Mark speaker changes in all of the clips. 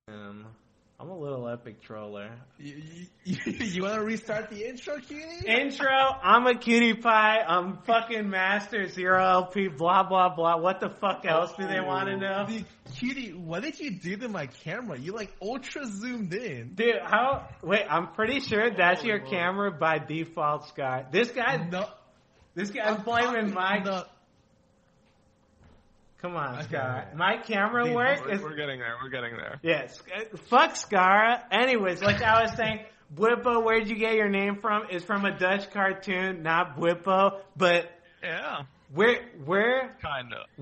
Speaker 1: I'm a little epic troller.
Speaker 2: You want to restart the intro, cutie?
Speaker 1: Intro, I'm a cutie pie. I'm fucking master 0LP, blah, blah, blah. What the fuck else do they want to know?
Speaker 2: Dude, cutie, what did you do to my camera? You like ultra zoomed in.
Speaker 1: Dude, wait, I'm pretty sure that's your camera by default, Scott. This guy's blaming my... Come on, Scar. My camera work is...
Speaker 3: We're getting there.
Speaker 1: Yes. Fuck Scara. Anyways, like I was saying, Bwipo, where'd you get your name from? Is from a Dutch cartoon, not Bwipo. But
Speaker 3: yeah,
Speaker 1: where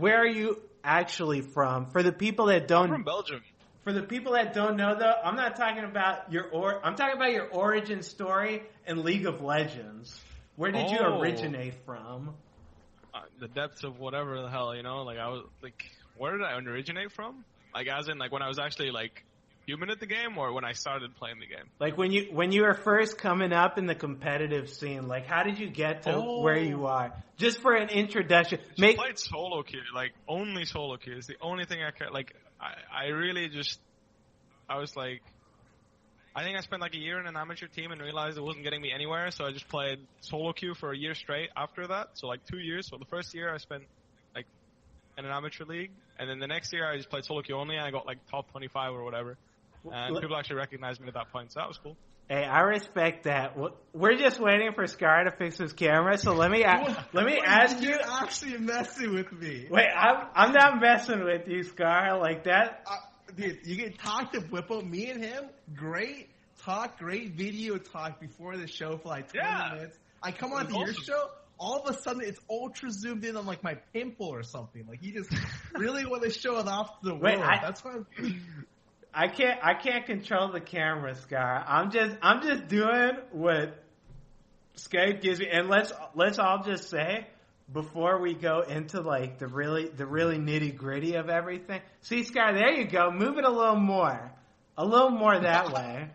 Speaker 1: are you actually from? For the people that don't...
Speaker 3: I'm from Belgium.
Speaker 1: For the people that don't know, though, I'm not talking about I'm talking about your origin story in League of Legends. Where did you originate from?
Speaker 3: The depths of whatever the hell, like I was like, where did I originate from? Like as in like when I was actually like human at the game, or when I started playing the game? Like
Speaker 1: when you were first coming up in the competitive scene, like how did you get to where you are? Just for an introduction.
Speaker 3: I played SoloQ, like only SoloQ is the only thing I care. Like I really just, I was like, I think I spent like a year in an amateur team and realized it wasn't getting me anywhere, so I just played SoloQ for a year straight after that. So like 2 years. So the first year I spent like in an amateur league, and then the next year I just played SoloQ only, and I got like top 25 or whatever. And people actually recognized me at that point, so that was cool.
Speaker 1: Hey, I respect that. We're just waiting for Scar to fix his camera, so let me ask you.
Speaker 2: You're actually messing with me.
Speaker 1: Wait, I'm not messing with you, Scar. Like that.
Speaker 2: Dude, you can talk to Bwipo, me and him, great video talk before the show for like 20 minutes. I come on to your show, all of a sudden it's ultra zoomed in on like my pimple or something. Like you just really want to show it off to the world. That's why
Speaker 1: I can't control the camera, Scar. I'm just doing what Skype gives me. And let's all just say, before we go into like the really nitty gritty of everything. See, Scar, there you go. Move it a little more that way.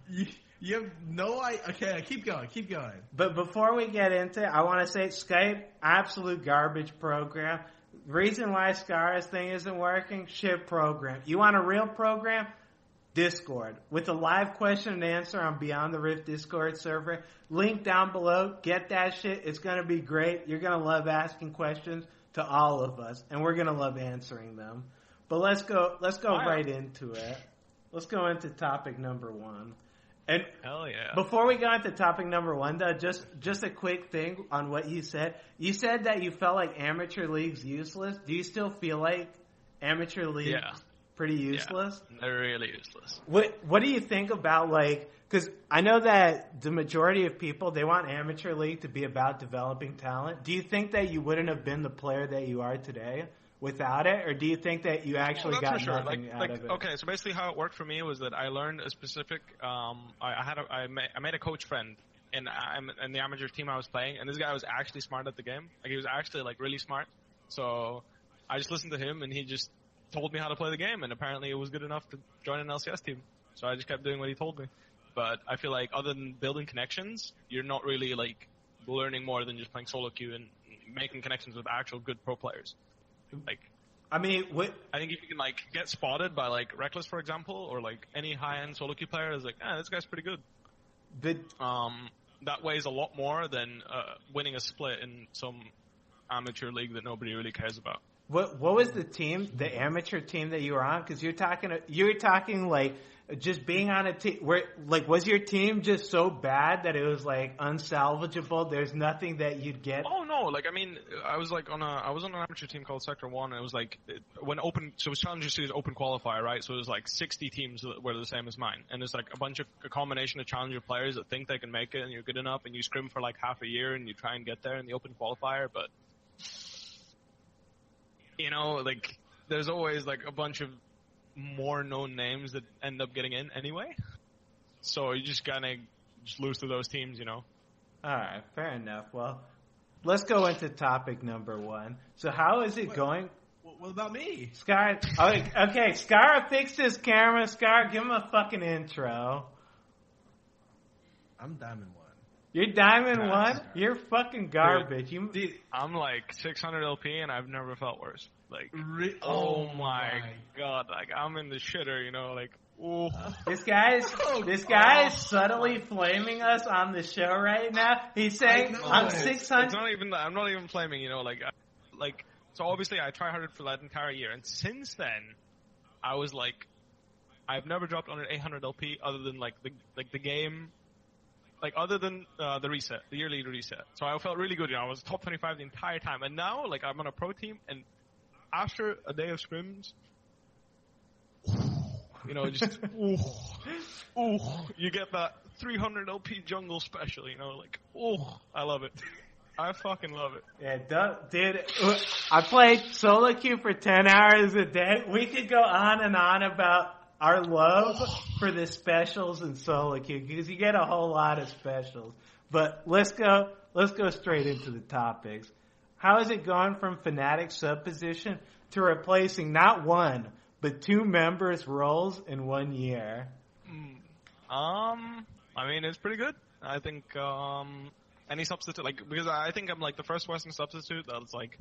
Speaker 2: You have no idea. Okay, keep going.
Speaker 1: But before we get into it, I want to say Skype, absolute garbage program. Reason why Scar's thing isn't working, shit program. You want a real program? Discord. With a live question and answer on Beyond the Rift Discord server. Link down below. Get that shit. It's going to be great. You're going to love asking questions to all of us. And we're going to love answering them. But let's go right into it. Let's go into topic number one. And
Speaker 3: hell yeah.
Speaker 1: Before we go into topic number one, though, just a quick thing on what you said. You said that you felt like amateur league's useless. Do you still feel like amateur league's pretty useless?
Speaker 3: Yeah, they're really useless.
Speaker 1: What do you think about, like, because I know that the majority of people, they want amateur league to be about developing talent. Do you think that you wouldn't have been the player that you are today without it, or do you think that you actually got nothing out of it?
Speaker 3: Okay, so basically how it worked for me was that I learned a specific. I made a coach friend in the amateur team I was playing, and this guy was actually smart at the game. Like he was actually like really smart. So I just listened to him, and he just told me how to play the game, and apparently it was good enough to join an LCS team. So I just kept doing what he told me. But I feel like other than building connections, you're not really like learning more than just playing SoloQ and making connections with actual good pro players. Like,
Speaker 1: I mean,
Speaker 3: I think if you can like get spotted by like Reckless, for example, or like any high-end SoloQ player is like, this guy's pretty good.
Speaker 1: But
Speaker 3: that weighs a lot more than winning a split in some amateur league that nobody really cares about.
Speaker 1: What was the amateur team that you were on? Because you're talking like just being on a team where, like, was your team just so bad that it was like unsalvageable? There's nothing that you'd get.
Speaker 3: Oh no, like I mean, I was on an amateur team called Sector 1, and it was like so it was Challenger Series Open Qualifier, right? So it was like 60 teams that were the same as mine, and there's like a combination of Challenger players that think they can make it, and you're good enough, and you scrim for like half a year, and you try and get there in the Open Qualifier, but like there's always like a bunch of more known names that end up getting in anyway. So you just gotta lose to those teams,
Speaker 1: Alright, fair enough. Well, let's go into topic number one. So how is it going?
Speaker 2: What about me?
Speaker 1: Scar, okay, Scar fixed his camera. Scar, give him a fucking intro.
Speaker 2: I'm Diamond 1.
Speaker 1: You're Diamond 1? You're fucking garbage.
Speaker 3: Dude, I'm like 600 LP and I've never felt worse. Like, oh my god, like I'm in the shitter, you know, like, oh.
Speaker 1: This guy is subtly flaming us on the show right now. He's saying I'm 600.
Speaker 3: It's not even. I'm not even flaming, you know, like. So obviously I try-harded for that entire year, and since then, I was like, I've never dropped under 800 LP other than like the game, like other than the reset, the yearly reset. So I felt really good, you know, I was top 25 the entire time, and now like I'm on a pro team, and after a day of scrims, you know, just you get that 300 LP jungle special, you know, like I love it. I fucking love it.
Speaker 1: Yeah, dude, I played SoloQ for 10 hours a day. We could go on and on about our love for the specials in SoloQ because you get a whole lot of specials. But let's go straight into the topics. How is it going from Fnatic sub position to replacing not one but two members' roles in 1 year?
Speaker 3: I mean, it's pretty good. I think any substitute, like, because I think I'm like the first Western substitute that's like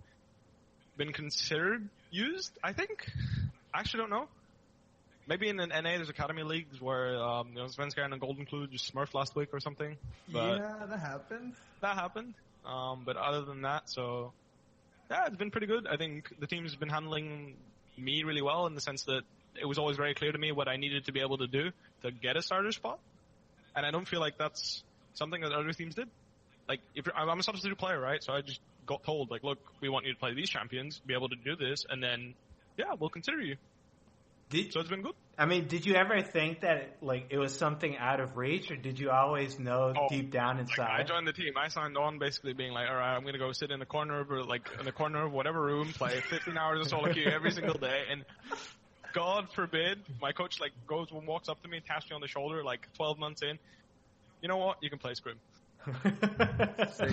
Speaker 3: been considered used. I think. I actually don't know. Maybe in an NA there's academy leagues where Svenska and Golden Clue just smurfed last week or something. But
Speaker 2: yeah, that happened.
Speaker 3: But other than that, so yeah, it's been pretty good. I think the team's been handling me really well in the sense that it was always very clear to me what I needed to be able to do to get a starter spot, and I don't feel like that's something that other teams did. Like, I'm a substitute player, right? So I just got told, like, look, we want you to play these champions, be able to do this, and then, yeah, we'll consider you. So it's been good.
Speaker 1: I mean, did you ever think that, like, it was something out of reach, or did you always know deep down inside?
Speaker 3: Like, I joined the team. I signed on basically being like, all right, I'm going to go sit in the corner of, whatever room, play 15 hours of SoloQ every single day, and God forbid, my coach, like, goes and walks up to me and taps me on the shoulder, like, 12 months in. You know what? You can play Scrim.
Speaker 2: so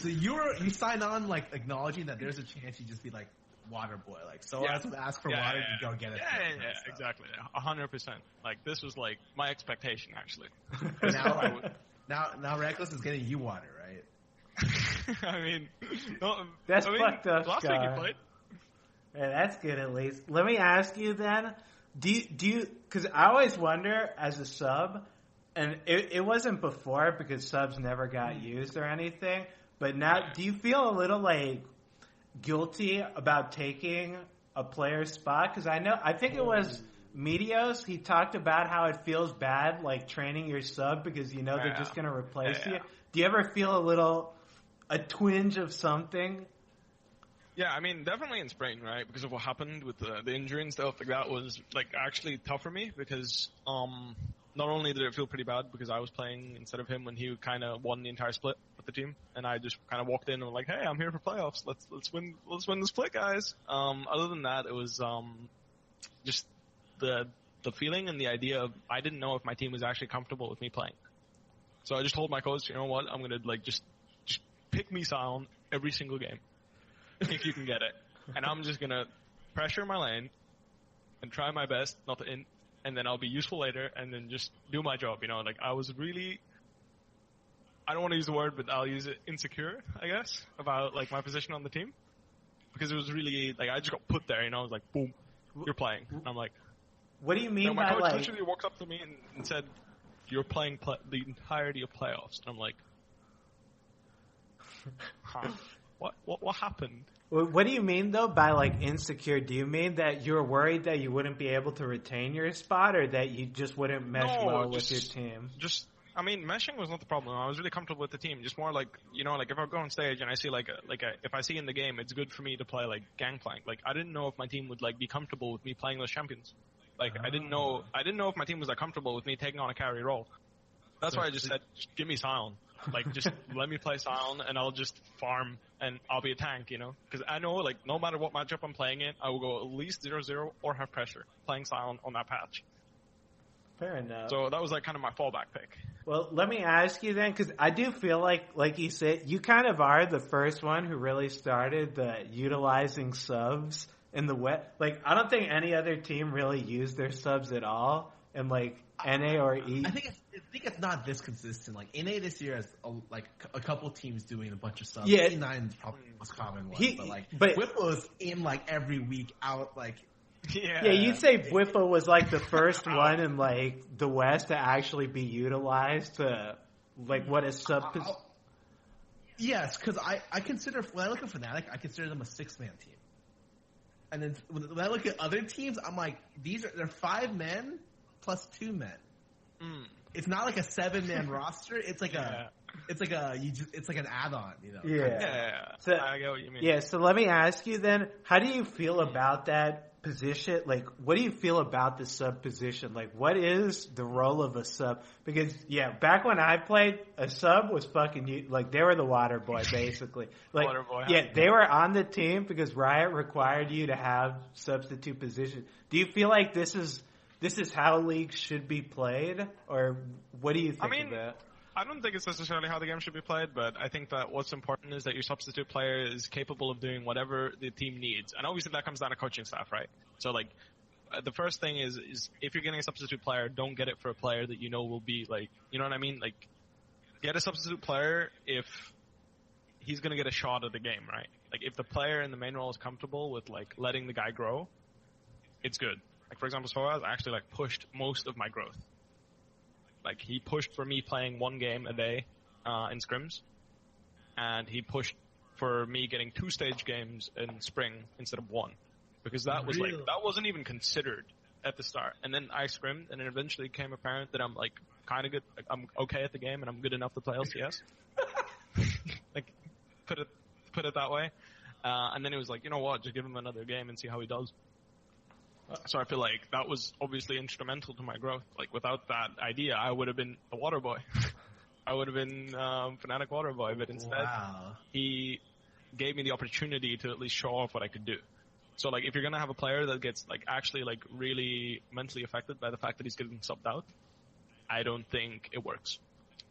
Speaker 2: you sign on like acknowledging that there's a chance you just be like water boy, like as we ask for water, you go get it.
Speaker 3: Yeah, exactly, 100%. Like this was like my expectation actually.
Speaker 2: now Reckless is getting you water, right?
Speaker 3: I mean,
Speaker 1: fucked up.
Speaker 3: Last week he played.
Speaker 1: Yeah, that's good at least. Let me ask you then, do you? Because I always wonder as a sub. And it wasn't before because subs never got used or anything. But now, do you feel a little like guilty about taking a player's spot? Because I think it was Meteos. He talked about how it feels bad like training your sub because you know they're just going to replace you. Do you ever feel a twinge of something?
Speaker 3: Yeah, I mean, definitely in spring, right? Because of what happened with the injury and stuff like that was like actually tough for me because not only did it feel pretty bad because I was playing instead of him when he kind of won the entire split with the team, and I just kind of walked in and was like, "Hey, I'm here for playoffs. Let's win the split, guys." Other than that, it was just the feeling and the idea of I didn't know if my team was actually comfortable with me playing. So I just told my coach, you know what, I'm gonna like just pick me sound every single game if you can get it, and I'm just gonna pressure my lane and try my best not to int. And then I'll be useful later, and then just do my job, you know? Like, I was really, I don't want to use the word, but I'll use it, insecure, I guess, about, like, my position on the team. Because it was really, like, I just got put there, you know? I was like, boom, you're playing. And I'm like...
Speaker 1: What do you mean by,
Speaker 3: my coach literally walked up to me and said, you're playing the entirety of playoffs. And I'm like, huh? What happened?
Speaker 1: What do you mean, though, by, like, insecure? Do you mean that you're worried that you wouldn't be able to retain your spot or that you just wouldn't mesh well with your team?
Speaker 3: I mean, meshing was not the problem. I was really comfortable with the team. Just more like, you know, like if I go on stage and I see if I see in the game, it's good for me to play, like, Gangplank. Like, I didn't know if my team would, like, be comfortable with me playing those champions. Like, I didn't know if my team was, like, comfortable with me taking on a carry role. That's why I just said, just give me Sion. Like, just let me play Sion, and I'll just farm, and I'll be a tank, you know? Because I know, like, no matter what matchup I'm playing in, I will go at least 0-0 or have pressure playing Sion on that patch.
Speaker 1: Fair enough.
Speaker 3: So that was, like, kind of my fallback pick.
Speaker 1: Well, let me ask you then, because I do feel like you said, you kind of are the first one who really started the utilizing subs in the wet. Like, I don't think any other team really used their subs at all in, like, NA or E.
Speaker 2: I think think it's not this consistent. Like NA this year has a couple teams doing a bunch of subs.
Speaker 1: Yeah.
Speaker 2: E9 is probably the most common one, but Bwipo's in like every week out like.
Speaker 1: Yeah, you'd say Bwipo was like the first one in like the West to actually be utilized to like what is sub.
Speaker 2: Yes, because I consider when I look at Fnatic, I consider them a 6-man team, and then when I look at other teams, I'm like they're 5 men plus 2 men. It's not like a 7-man roster. It's like it's like an add-on, you know.
Speaker 1: Yeah.
Speaker 3: So, I get what you mean.
Speaker 1: Yeah. So let me ask you then, how do you feel about that position? Like, what do you feel about the sub position? Like, what is the role of a sub? Because back when I played, a sub was fucking like they were the water boy basically. Like,
Speaker 3: water boy,
Speaker 1: they were on the team because Riot required you to have substitute position. Do you feel like this is how leagues should be played, or what do you think of that?
Speaker 3: I don't think it's necessarily how the game should be played, but I think that what's important is that your substitute player is capable of doing whatever the team needs. And obviously that comes down to coaching staff, right? So like, the first thing is if you're getting a substitute player, don't get it for a player that you know will be like, you know what I mean? Like, get a substitute player if he's gonna get a shot at the game, right? Like, if the player in the main role is comfortable with like letting the guy grow, it's good. Like, for example, Soaz actually like pushed most of my growth. Like, he pushed for me playing 1 game a day in scrims, and he pushed for me getting 2 stage games in spring instead of 1, because that was like that wasn't even considered at the start. And then I scrimmed, and it eventually became apparent that I'm like kind of good. Like, I'm okay at the game, and I'm good enough to play LCS. Like, put it that way. And then it was like, you know what? Just give him another game and see how he does. So I feel like that was obviously instrumental to my growth. Like, without that idea, I would have been a water boy. I would have been Fnatic water boy, but instead he gave me the opportunity to at least show off what I could do. So like, if you're gonna have a player that gets like actually like really mentally affected by the fact that he's getting subbed out, I don't think it works.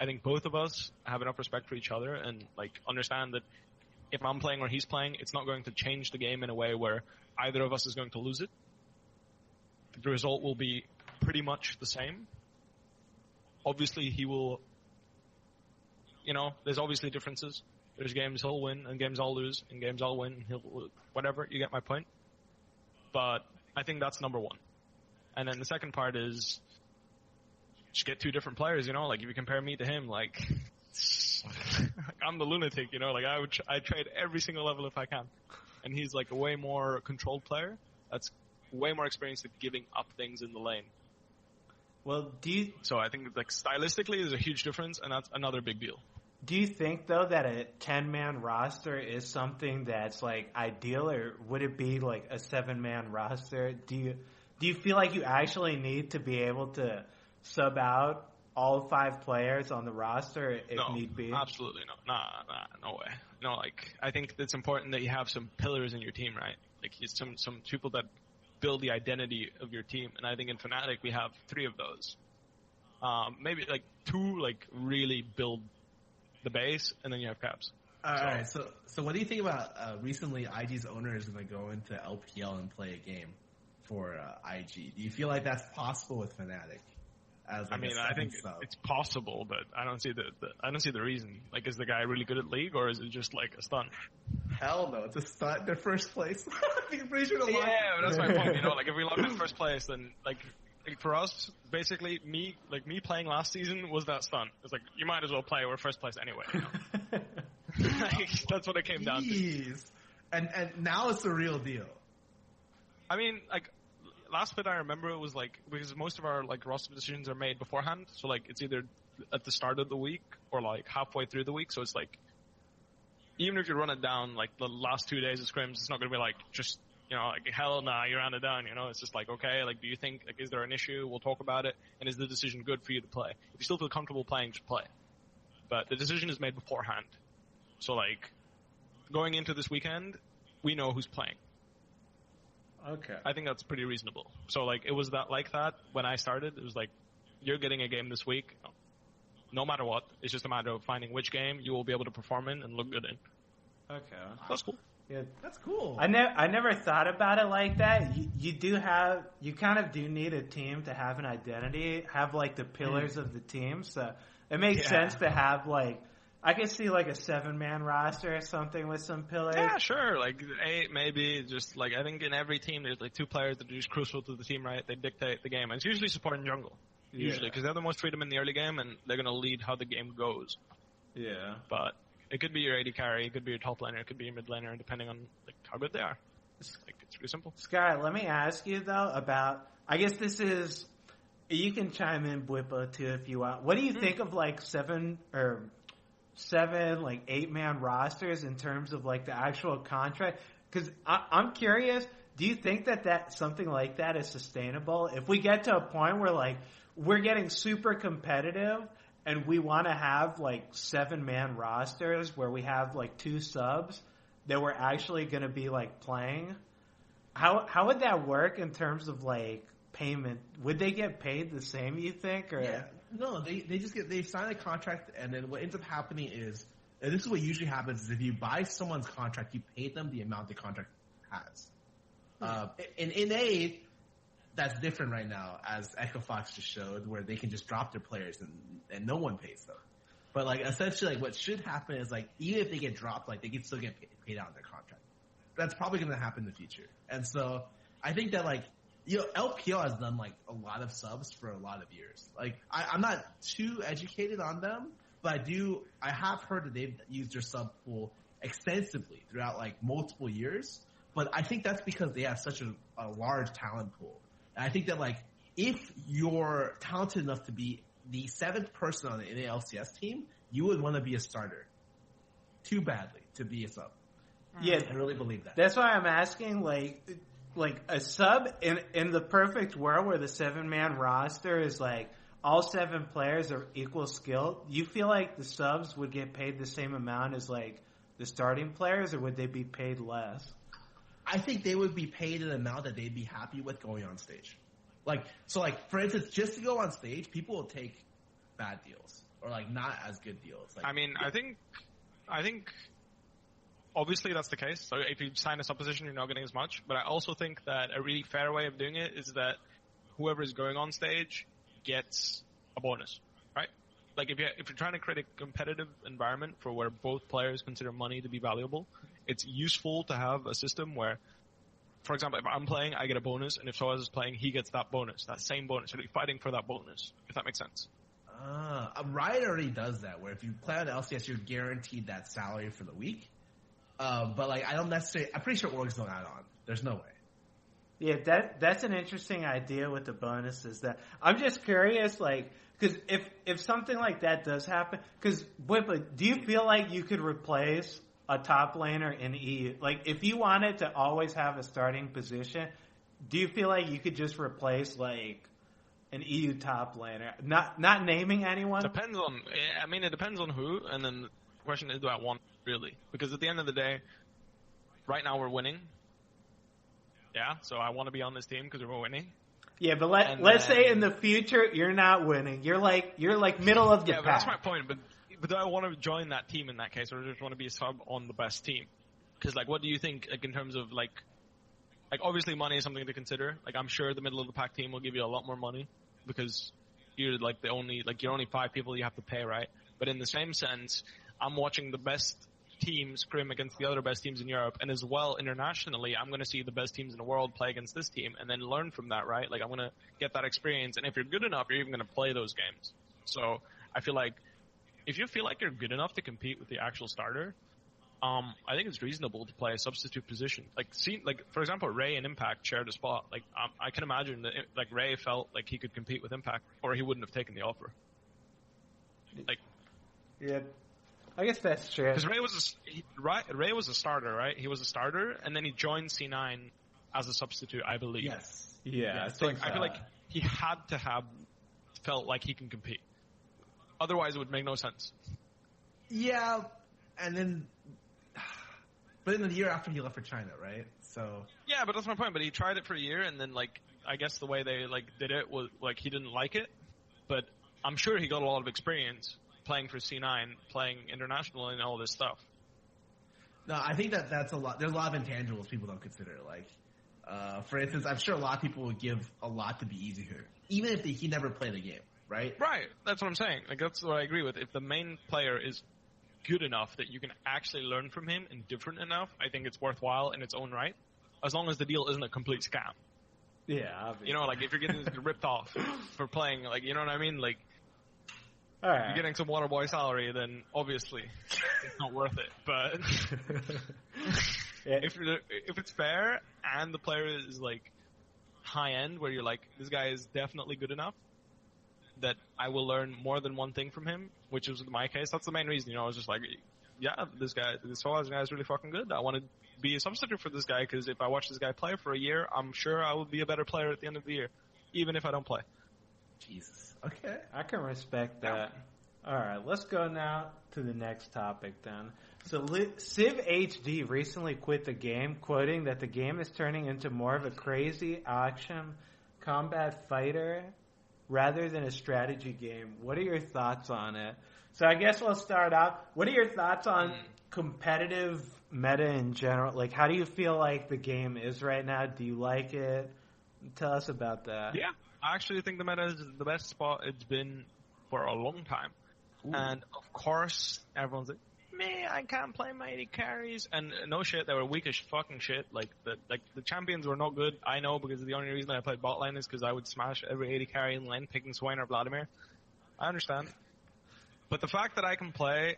Speaker 3: I think both of us have enough respect for each other and like understand that if I'm playing or he's playing, it's not going to change the game in a way where either of us is going to lose it. The result will be pretty much the same. Obviously, he will, you know, there's obviously differences. There's games he'll win and games I'll lose and games I'll win and he'll lose. Whatever, you get my point. But I think that's number one. And then the second part is just get 2 different players, you know, like if you compare me to him, like I'm the lunatic, you know, like I trade every single level if I can. And he's like a way more controlled player that's way more experienced at giving up things in the lane.
Speaker 1: Well,
Speaker 3: So I think like stylistically there's a huge difference, and that's another big deal.
Speaker 1: Do you think though that a 10-man roster is something that's like ideal, or would it be like a 7-man roster? Do you feel like you actually need to be able to sub out all 5 players on the roster if need be?
Speaker 3: Absolutely no. No way. No, like I think it's important that you have some pillars in your team, right? Like some people that build the identity of your team, and I think in Fnatic we have 3 of those. Maybe like 2 like really build the base, and then you have Caps.
Speaker 2: Alright, so what do you think about recently IG's owner is going to go into LPL and play a game for IG? Do you feel like that's possible with Fnatic? As like
Speaker 3: I think it's possible, but I don't see the reason. Like, is the guy really good at League, or is it just like a stunt?
Speaker 2: Hell no, it's a stunt. They're first place.
Speaker 3: Yeah, but that's my point. You know, like if we lock in first place, then like for us, basically me playing last season was that stunt. It's like you might as well play. We're first place anyway. You know? Like, that's what it came down to.
Speaker 2: And now it's the real deal.
Speaker 3: I mean, like. Last bit I remember it was like, because most of our like roster decisions are made beforehand, so like it's either at the start of the week or like halfway through the week, so it's like, even if you run it down like the last 2 days of scrims, it's not going to be like just, you know, like hell nah, you ran it down, you know, it's just like, okay, like do you think, like is there an issue, we'll talk about it, and is the decision good for you to play? If you still feel comfortable playing, just play. But the decision is made beforehand. So like, going into this weekend, we know who's playing.
Speaker 1: Okay.
Speaker 3: I think that's pretty reasonable. So, like, it was that when I started. It was like, you're getting a game this week, no matter what. It's just a matter of finding which game you will be able to perform in and look good in.
Speaker 1: Okay.
Speaker 3: That's cool.
Speaker 1: Yeah.
Speaker 2: That's cool.
Speaker 1: I never thought about it like that. You kind of do need a team to have an identity, have like the pillars of the team. So it makes sense to have like, I can see like a 7-man roster or something with some pillars.
Speaker 3: Yeah, sure. Like 8, maybe. Just like, I think in every team there's like 2 players that are just crucial to the team, right? They dictate the game. And it's usually support and jungle. Usually, because they have the most freedom in the early game and they're going to lead how the game goes.
Speaker 1: Yeah.
Speaker 3: But it could be your AD carry, it could be your top laner, it could be your mid laner, depending on like how good they are. Like, it's pretty simple.
Speaker 1: Sky, let me ask you though about, I guess this is, you can chime in Bwipo too if you want. What do you think of like 7 like 8-man rosters in terms of like the actual contract? Because I'm curious, do you think that something like that is sustainable? If we get to a point where like we're getting super competitive and we want to have like 7-man rosters where we have like 2 subs that we're actually going to be like playing, how would that work in terms of like payment? Would they get paid the same, you think? Or?
Speaker 2: Yeah. No, they sign a contract, and then what ends up happening is, and this is what usually happens, is if you buy someone's contract, you pay them the amount the contract has. In A, that's different right now, as Echo Fox just showed, where they can just drop their players and no one pays them. But like essentially, like what should happen is like even if they get dropped, like they can still get paid out in their contract. That's probably going to happen in the future. And so I think that like, you know, LPL has done like a lot of subs for a lot of years. Like I'm not too educated on them, but I have heard that they've used their sub pool extensively throughout like multiple years. But I think that's because they have such a large talent pool. And I think that like if you're talented enough to be the 7th person on the NALCS team, you would want to be a starter too badly to be a sub.
Speaker 1: Yeah,
Speaker 2: I really believe that.
Speaker 1: That's why I'm asking, like a sub in the perfect world where the 7-man roster is like all 7 players are equal skill. You feel like the subs would get paid the same amount as like the starting players, or would they be paid less?
Speaker 2: I think they would be paid an amount that they'd be happy with going on stage. Like, so like, for instance, just to go on stage, people will take bad deals or like not as good deals. Like,
Speaker 3: I mean, I think obviously that's the case. So if you sign a sub position, you're not getting as much. But I also think that a really fair way of doing it is that whoever is going on stage gets a bonus, right? Like if you're trying to create a competitive environment for where both players consider money to be valuable, it's useful to have a system where, for example, if I'm playing, I get a bonus, and if Soaz is playing, he gets that bonus, that same bonus. So you're fighting for that bonus, if that makes sense.
Speaker 2: Riot already does that, where if you play on LCS, you're guaranteed that salary for the week. But like, I don't necessarily, I'm pretty sure orgs don't add on. There's no way.
Speaker 1: Yeah, that's an interesting idea with the bonuses. That I'm just curious, like, because if something like that does happen, because Bwipo, do you feel like you could replace a top laner in EU? Like, if you wanted to always have a starting position, do you feel like you could just replace like an EU top laner? Not naming anyone.
Speaker 3: Depends on. I mean, it depends on who, and then the question is, do I want really? Because at the end of the day, right now we're winning. Yeah, so I want to be on this team because we're winning.
Speaker 1: Yeah, but let's say in the future you're not winning. You're like middle of the pack.
Speaker 3: Yeah, but that's my point. But do I want to join that team in that case, or just want to be a sub on the best team? Because like, what do you think? Like in terms of like obviously money is something to consider. Like I'm sure the middle of the pack team will give you a lot more money because you're like you're only 5 people you have to pay, right? But in the same sense, I'm watching the best teams scrim against the other best teams in Europe, and as well internationally, I'm going to see the best teams in the world play against this team, and then learn from that, right? Like I'm going to get that experience, and if you're good enough, you're even going to play those games. So I feel like if you feel like you're good enough to compete with the actual starter, I think it's reasonable to play a substitute position. Like for example, Ray and Impact shared a spot. Like I can imagine that like Ray felt like he could compete with Impact, or he wouldn't have taken the offer. Like,
Speaker 1: yeah. I guess that's true.
Speaker 3: Because Ray was a starter, right? He was a starter, and then he joined C9 as a substitute, I believe.
Speaker 2: Yes.
Speaker 1: Yeah.
Speaker 3: So I feel like he had to have felt like he can compete. Otherwise, it would make no sense.
Speaker 2: Yeah, and then, but in the year after he left for China, right? So.
Speaker 3: Yeah, but that's my point. But he tried it for a year, and then like I guess the way they like did it was like he didn't like it, but I'm sure he got a lot of experience playing for C9, playing international and all this stuff.
Speaker 2: No, I think that's a lot. There's a lot of intangibles people don't consider. Like, for instance, I'm sure a lot of people would give a lot to be easy here, even if he never played the game, right?
Speaker 3: Right. That's what I'm saying. Like, that's what I agree with. If the main player is good enough that you can actually learn from him and different enough, I think it's worthwhile in its own right, as long as the deal isn't a complete scam.
Speaker 1: Yeah, obviously.
Speaker 3: You know, like, if you're getting ripped off for playing, like, you know what I mean? Like,
Speaker 1: all right.
Speaker 3: You're getting some Waterboy salary, then obviously it's not worth it. But if it's fair and the player is like high end, where you're like, this guy is definitely good enough that I will learn more than one thing from him, which was my case. That's the main reason. You know, I was just like, yeah, this guy is really fucking good. I want to be a substitute for this guy because if I watch this guy play for a year, I'm sure I will be a better player at the end of the year, even if I don't play.
Speaker 2: Jesus. Okay.
Speaker 1: I can respect that. All right, let's go now to the next topic then. So Civ HD recently quit the game, quoting that the game is turning into more of a crazy action combat fighter rather than a strategy game. What are your thoughts on it? So I guess we'll start off. What are your thoughts on competitive meta in general? Like, how do you feel like the game is right now? Do you like it? Tell us about that.
Speaker 3: Yeah. I actually think the meta is the best spot it's been for a long time. Ooh. And of course, everyone's like, me, I can't play my 80 carries. And no shit, they were weak as fucking shit. Like the champions were not good. I know, because the only reason I played bot lane is because I would smash every 80 carry in lane, picking Swain or Vladimir. I understand. But the fact that I can play,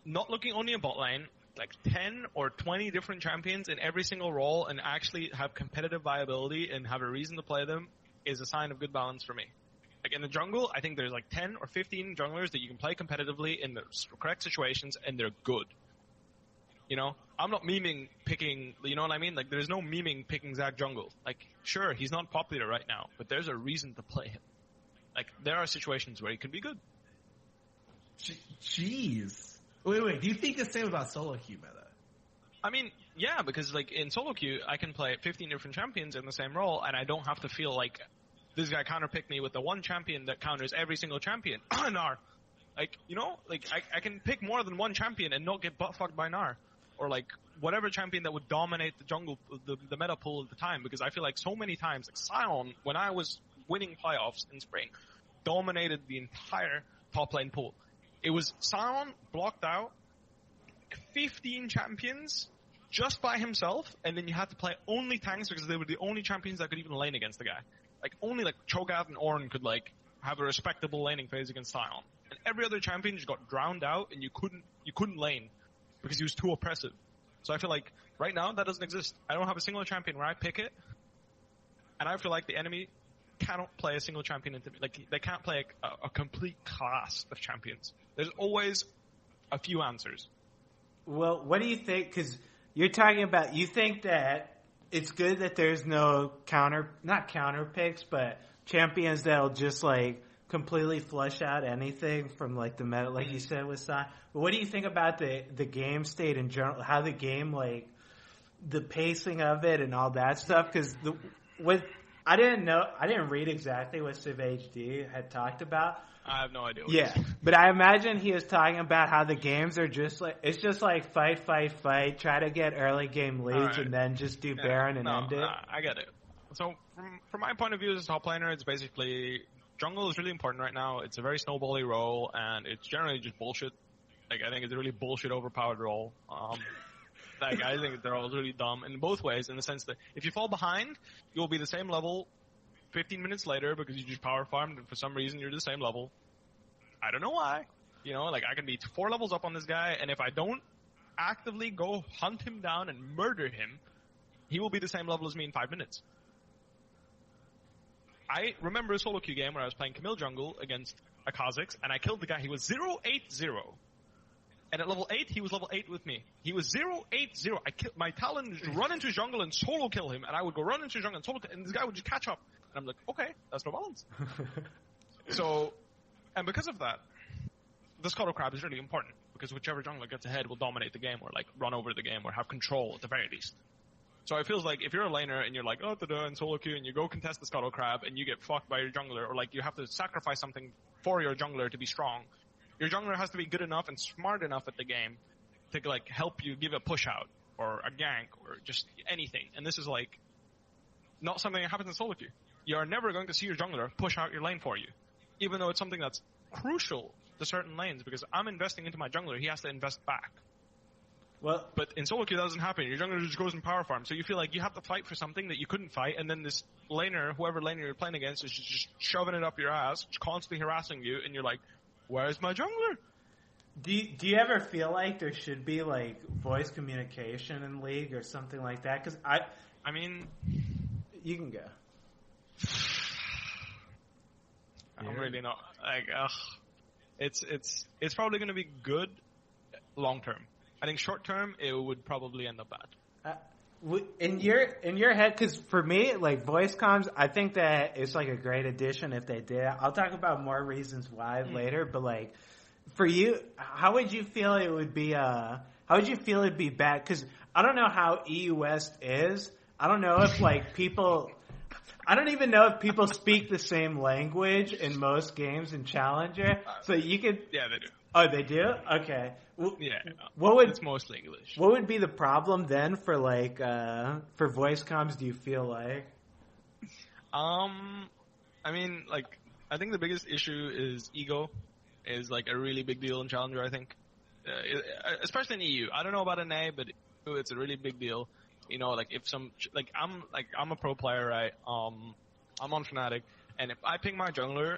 Speaker 3: not looking only at bot lane, like 10 or 20 different champions in every single role and actually have competitive viability and have a reason to play them is a sign of good balance for me. Like in the jungle, I think there's like 10 or 15 junglers that you can play competitively in the correct situations and they're good. You know, I'm not memeing picking, you know what I mean? Like there's no memeing picking Zach jungle. Like sure, he's not popular right now, but there's a reason to play him. Like there are situations where he could be good.
Speaker 2: Jeez. Wait, do you think the same about SoloQ meta?
Speaker 3: I mean, yeah, because like in SoloQ, I can play 15 different champions in the same role, and I don't have to feel like this guy counterpicked me with the one champion that counters every single champion. Gnar. Like, you know, like I can pick more than one champion and not get butt-fucked by Gnar. Or like whatever champion that would dominate the jungle, the meta pool at the time, because I feel like so many times, like Sion, when I was winning playoffs in spring, dominated the entire top lane pool. It was Sion blocked out 15 champions just by himself, and then you had to play only tanks because they were the only champions that could even lane against the guy. Like only like Cho'Gath and Ornn could like have a respectable laning phase against Sion, and every other champion just got drowned out, and you couldn't lane because he was too oppressive. So I feel like right now that doesn't exist. I don't have a single champion where I pick it, and I feel like the enemy cannot play a single champion into like they can't play a complete class of champions. There's always a few answers.
Speaker 1: Well, what do you think? Because you're talking about, you think that it's good that there's no not counter picks, but champions that'll just like completely flush out anything from like the meta, like you said with Sai. But what do you think about the game state in general? How the game, like the pacing of it and all that stuff? Because I didn't read exactly what Civ HD had talked about.
Speaker 3: I have no idea.
Speaker 1: Yeah, but I imagine he was talking about how the games are just like, it's just like fight, try to get early game leads, right, and then just do Baron and end it.
Speaker 3: I get it. So from my point of view as a top laner, it's basically jungle is really important right now. It's a very snowbally role, and it's generally just bullshit. Like I think it's a really bullshit overpowered role. Like I think they're all really dumb in both ways, in the sense that if you fall behind, you'll be the same level 15 minutes later because you just power farmed and for some reason you're the same level. I don't know why. You know, like I can be 4 levels up on this guy, and if I don't actively go hunt him down and murder him, he will be the same level as me in 5 minutes. I remember a SoloQ game where I was playing Camille jungle against a Kha'Zix, and I killed the guy. He was 0-8-0. And at level 8, he was level 8 with me. He was 0-8-0. My Talon would run into jungle and solo kill him, and I would go run into jungle and solo kill him, and this guy would just catch up. And I'm like, okay, that's no balance. So, and because of that, the Scuttle Crab is really important, because whichever jungler gets ahead will dominate the game, or like run over the game, or have control at the very least. So it feels like if you're a laner and you're like, oh, da-da, and SoloQ, and you go contest the Scuttle Crab, and you get fucked by your jungler, or like you have to sacrifice something for your jungler to be strong, your jungler has to be good enough and smart enough at the game to like help you give a push out or a gank or just anything. And this is like not something that happens in SoloQ. You're never going to see your jungler push out your lane for you, even though it's something that's crucial to certain lanes, because I'm investing into my jungler, he has to invest back.
Speaker 1: Well,
Speaker 3: but in SoloQ that doesn't happen. Your jungler just goes in power farm, so you feel like you have to fight for something that you couldn't fight, and then this laner, whoever laner you're playing against, is just shoving it up your ass, constantly harassing you, and you're like, where's my jungler?
Speaker 1: Do you ever feel like there should be like voice communication in League or something like that? Because
Speaker 3: I mean,
Speaker 1: you can go.
Speaker 3: I'm really not like. It's probably going to be good long term. I think short term it would probably end up bad.
Speaker 1: In your head, because for me, like voice comms, I think that it's like a great addition if they did. I'll talk about more reasons why later, but like for you, how would you feel it would be? How would you feel it'd be bad? Because I don't know how EU West is. I don't know if like people. I don't even know if people speak the same language in most games in Challenger. So you could.
Speaker 3: Yeah, they do.
Speaker 1: Oh, they do? Okay.
Speaker 3: Yeah.
Speaker 1: It's
Speaker 3: mostly English.
Speaker 1: What would be the problem then for like for voice comms? Do you feel like?
Speaker 3: I mean, like, I think the biggest issue is ego, is like a really big deal in Challenger. I think, especially in EU. I don't know about NA, but it's a really big deal. You know, like if I'm a pro player, right? I'm on Fnatic, and if I ping my jungler,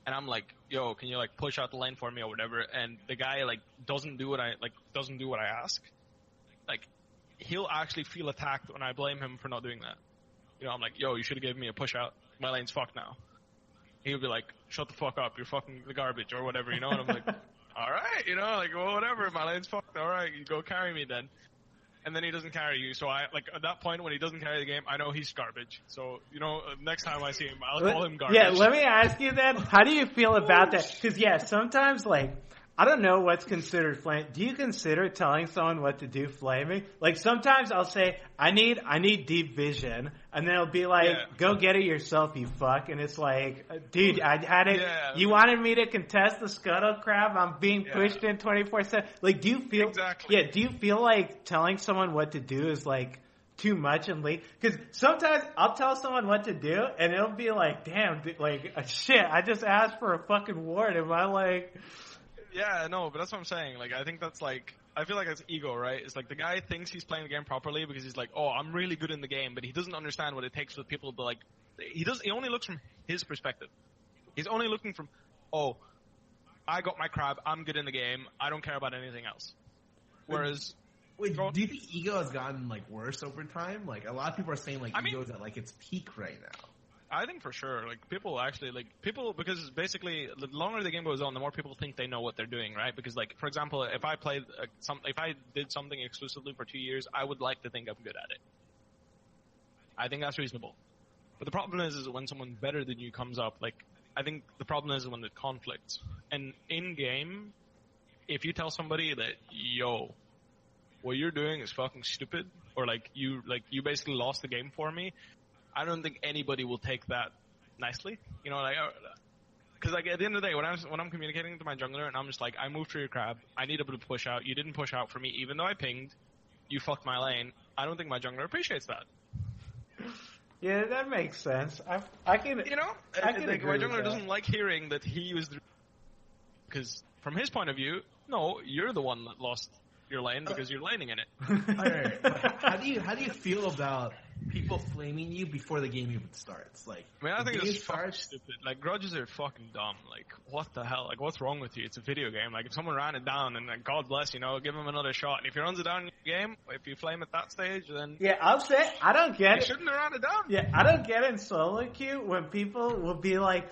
Speaker 3: and I'm like, yo, can you like push out the lane for me or whatever, and the guy like doesn't do what I ask, like he'll actually feel attacked when I blame him for not doing that. You know, I'm like, yo, you should have given me a push out. My lane's fucked now. He'll be like, shut the fuck up, you're fucking the garbage or whatever, you know. And I'm like, all right, you know, like well, whatever, my lane's fucked. All right, you go carry me then. And then he doesn't carry you, so I like at that point when he doesn't carry the game, I know he's garbage. So you know, next time I see him, I'll call him garbage.
Speaker 1: Yeah, let me ask you then. How do you feel about that? Because yeah, sometimes like I don't know what's considered flame. Do you consider telling someone what to do flaming? Like sometimes I'll say I need deep vision, and then it'll be like, go get it yourself, you fuck. And it's like, dude, I had it. Yeah. You wanted me to contest the scuttle crab. I'm being pushed in 24/7. Like, do you feel?
Speaker 3: Exactly.
Speaker 1: Yeah. Do you feel like telling someone what to do is like too much in League? Because sometimes I'll tell someone what to do, and it'll be like, damn, like shit. I just asked for a fucking ward. Am I like?
Speaker 3: Yeah, no, but that's what I'm saying. Like, I think that's like, I feel like it's ego, right? It's like the guy thinks he's playing the game properly because he's like, oh, I'm really good in the game, but he doesn't understand what it takes for people to like, he only looks from his perspective. He's only looking from, oh, I got my crab, I'm good in the game, I don't care about anything else. Whereas,
Speaker 2: wait, do you think ego has gotten like worse over time? Like, a lot of people are saying like ego is at like its peak right now.
Speaker 3: I think for sure, like people actually because basically the longer the game goes on, the more people think they know what they're doing, right? Because like for example, if I played if I did something exclusively for 2 years, I would like to think I'm good at it. I think that's reasonable. But the problem is when someone better than you comes up, like I think the problem is when it conflicts. And in game, if you tell somebody that yo, what you're doing is fucking stupid, or like you basically lost the game for me, I don't think anybody will take that nicely. You know, like, because like at the end of the day, when I'm communicating to my jungler and I'm just like, I moved for your crab, I need a bit of push out. You didn't push out for me, even though I pinged. You fucked my lane. I don't think my jungler appreciates that.
Speaker 1: Yeah, that makes sense. I can,
Speaker 3: you know,
Speaker 1: I can
Speaker 3: like, my jungler doesn't like hearing that he was, because from his point of view, no, you're the one that lost your lane because you're laning in it.
Speaker 2: Alright, how do you feel about people flaming you before the game even starts? Like,
Speaker 3: I mean, I think it's fucking stupid. Like, grudges are fucking dumb. Like, what the hell? Like, what's wrong with you? It's a video game. Like, if someone ran it down, and like, God bless, you know, give him another shot. And if he runs it down in the game, if you flame at that stage, then
Speaker 1: yeah, I'll say I don't get it.
Speaker 3: You shouldn't have ran it down.
Speaker 1: Yeah, I don't get it in SoloQ when people will be like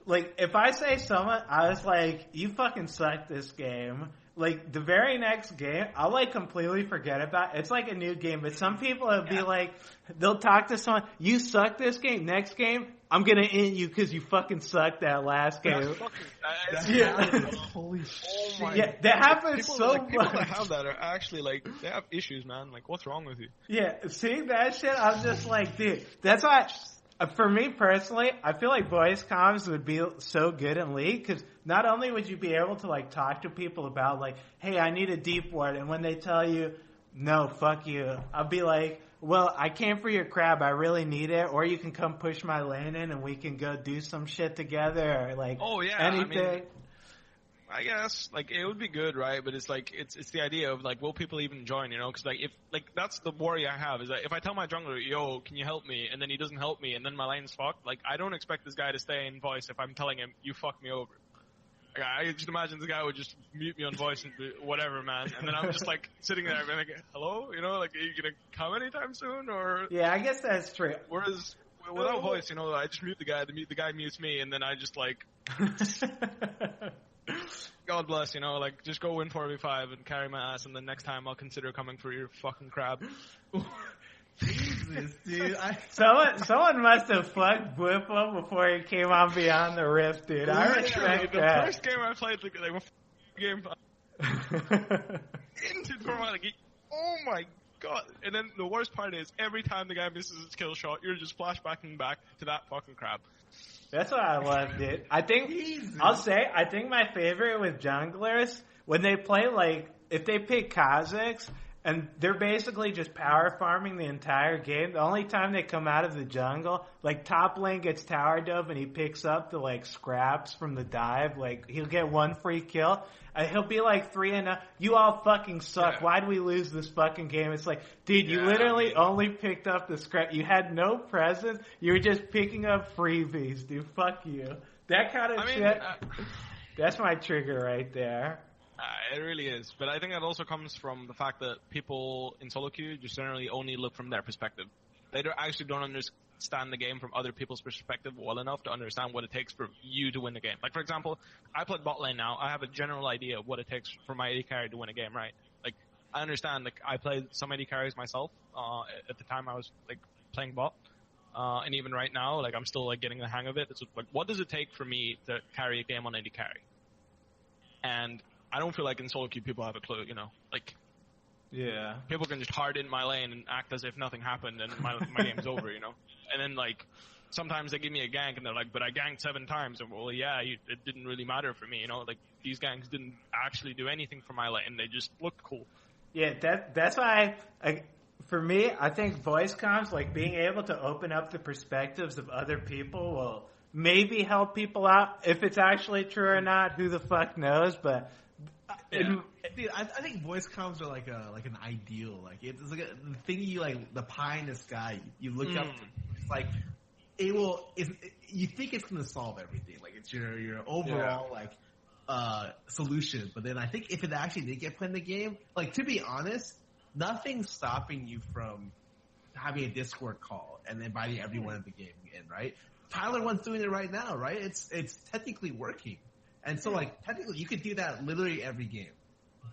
Speaker 1: if I say someone, I was like, you fucking suck this game. Like, the very next game, I'll, like, completely forget about it. It's like a new game, but some people will be like, they'll talk to someone, you suck this game, next game, I'm gonna end you because you fucking sucked that last game.
Speaker 2: Holy shit.
Speaker 3: Oh my
Speaker 1: yeah, that happens so much.
Speaker 3: People that have that are actually, like, they have issues, man. Like, what's wrong with you?
Speaker 1: Yeah, seeing that shit, I'm just like, dude, that's why For me personally, I feel like voice comms would be so good in League because not only would you be able to like talk to people about like, hey, I need a deep ward, and when they tell you, no, fuck you, I'll be like, well, I came for your crab, I really need it, or you can come push my lane in and we can go do some shit together, or like anything.
Speaker 3: I guess, like, it would be good, right? But it's like, it's the idea of, like, will people even join, you know? Because, like, if, like, that's the worry I have, is that if I tell my jungler, yo, can you help me? And then he doesn't help me, and then my lane's fucked, like, I don't expect this guy to stay in voice if I'm telling him, you fuck me over. Like, I just imagine the guy would just mute me on voice and be, whatever, man. And then I'm just, like, sitting there being like, hello? You know, like, are you gonna come anytime soon, or?
Speaker 1: Yeah, I guess that's true.
Speaker 3: Whereas, without voice, you know, I just mute the guy, the guy mutes me, and then I just, like... God bless, you know, like, just go win 4v5 and carry my ass, and then next time I'll consider coming for your fucking crab.
Speaker 2: Jesus, dude.
Speaker 1: Someone must have fucked Bwipo before he came on Beyond the Rift, dude. I respect that.
Speaker 3: The first game I played, like game, hinted for my, like, oh my god. And then the worst part is, every time the guy misses his kill shot, you're just flashbacking back to that fucking crab.
Speaker 1: That's what I love, dude. I think, I think my favorite with junglers, when they play, like, if they pick Kazakhs, and they're basically just power farming the entire game, the only time they come out of the jungle, like, top lane gets tower dove and he picks up the, like, scraps from the dive, like, he'll get one free kill, and he'll be like 3-0, you all fucking suck, yeah. Why'd we lose this fucking game? It's like, dude, you literally only picked up the scrap, you had no presence, you were just picking up freebies, dude, fuck you. That kind of shit, that's my trigger right there.
Speaker 3: It really is, but I think that also comes from the fact that people in SoloQ just generally only look from their perspective. They actually don't understand the game from other people's perspective well enough to understand what it takes for you to win the game. Like, for example, I play bot lane now. I have a general idea of what it takes for my AD carry to win a game, right? Like, I understand, like, I played some AD carries myself. At the time I was, like, playing bot. And even right now, like, I'm still, like, getting the hang of it. It's like, what does it take for me to carry a game on AD carry? And I don't feel like in SoloQ people have a clue, you know, like,
Speaker 1: yeah,
Speaker 3: people can just hard in my lane and act as if nothing happened and my game's over, you know, and then, like, sometimes they give me a gank and they're like, but I ganked 7 times, and well, yeah, it didn't really matter for me, you know, like, these ganks didn't actually do anything for my lane, they just looked cool.
Speaker 1: Yeah, that's why for me, I think voice comms, like, being able to open up the perspectives of other people will maybe help people out. If it's actually true or not, who the fuck knows, but...
Speaker 2: Yeah. Dude, I think voice comms are like an ideal. Like, it's like the thing you, like, the pie in the sky. You look up, it's like it will. You think it's going to solve everything. Like, it's your overall solution. But then I think if it actually did get put in the game, like, to be honest, nothing's stopping you from having a Discord call and inviting everyone in the game in. Right? Tyler One's doing it right now. Right? It's technically working. And so, like, technically, you could do that literally every game.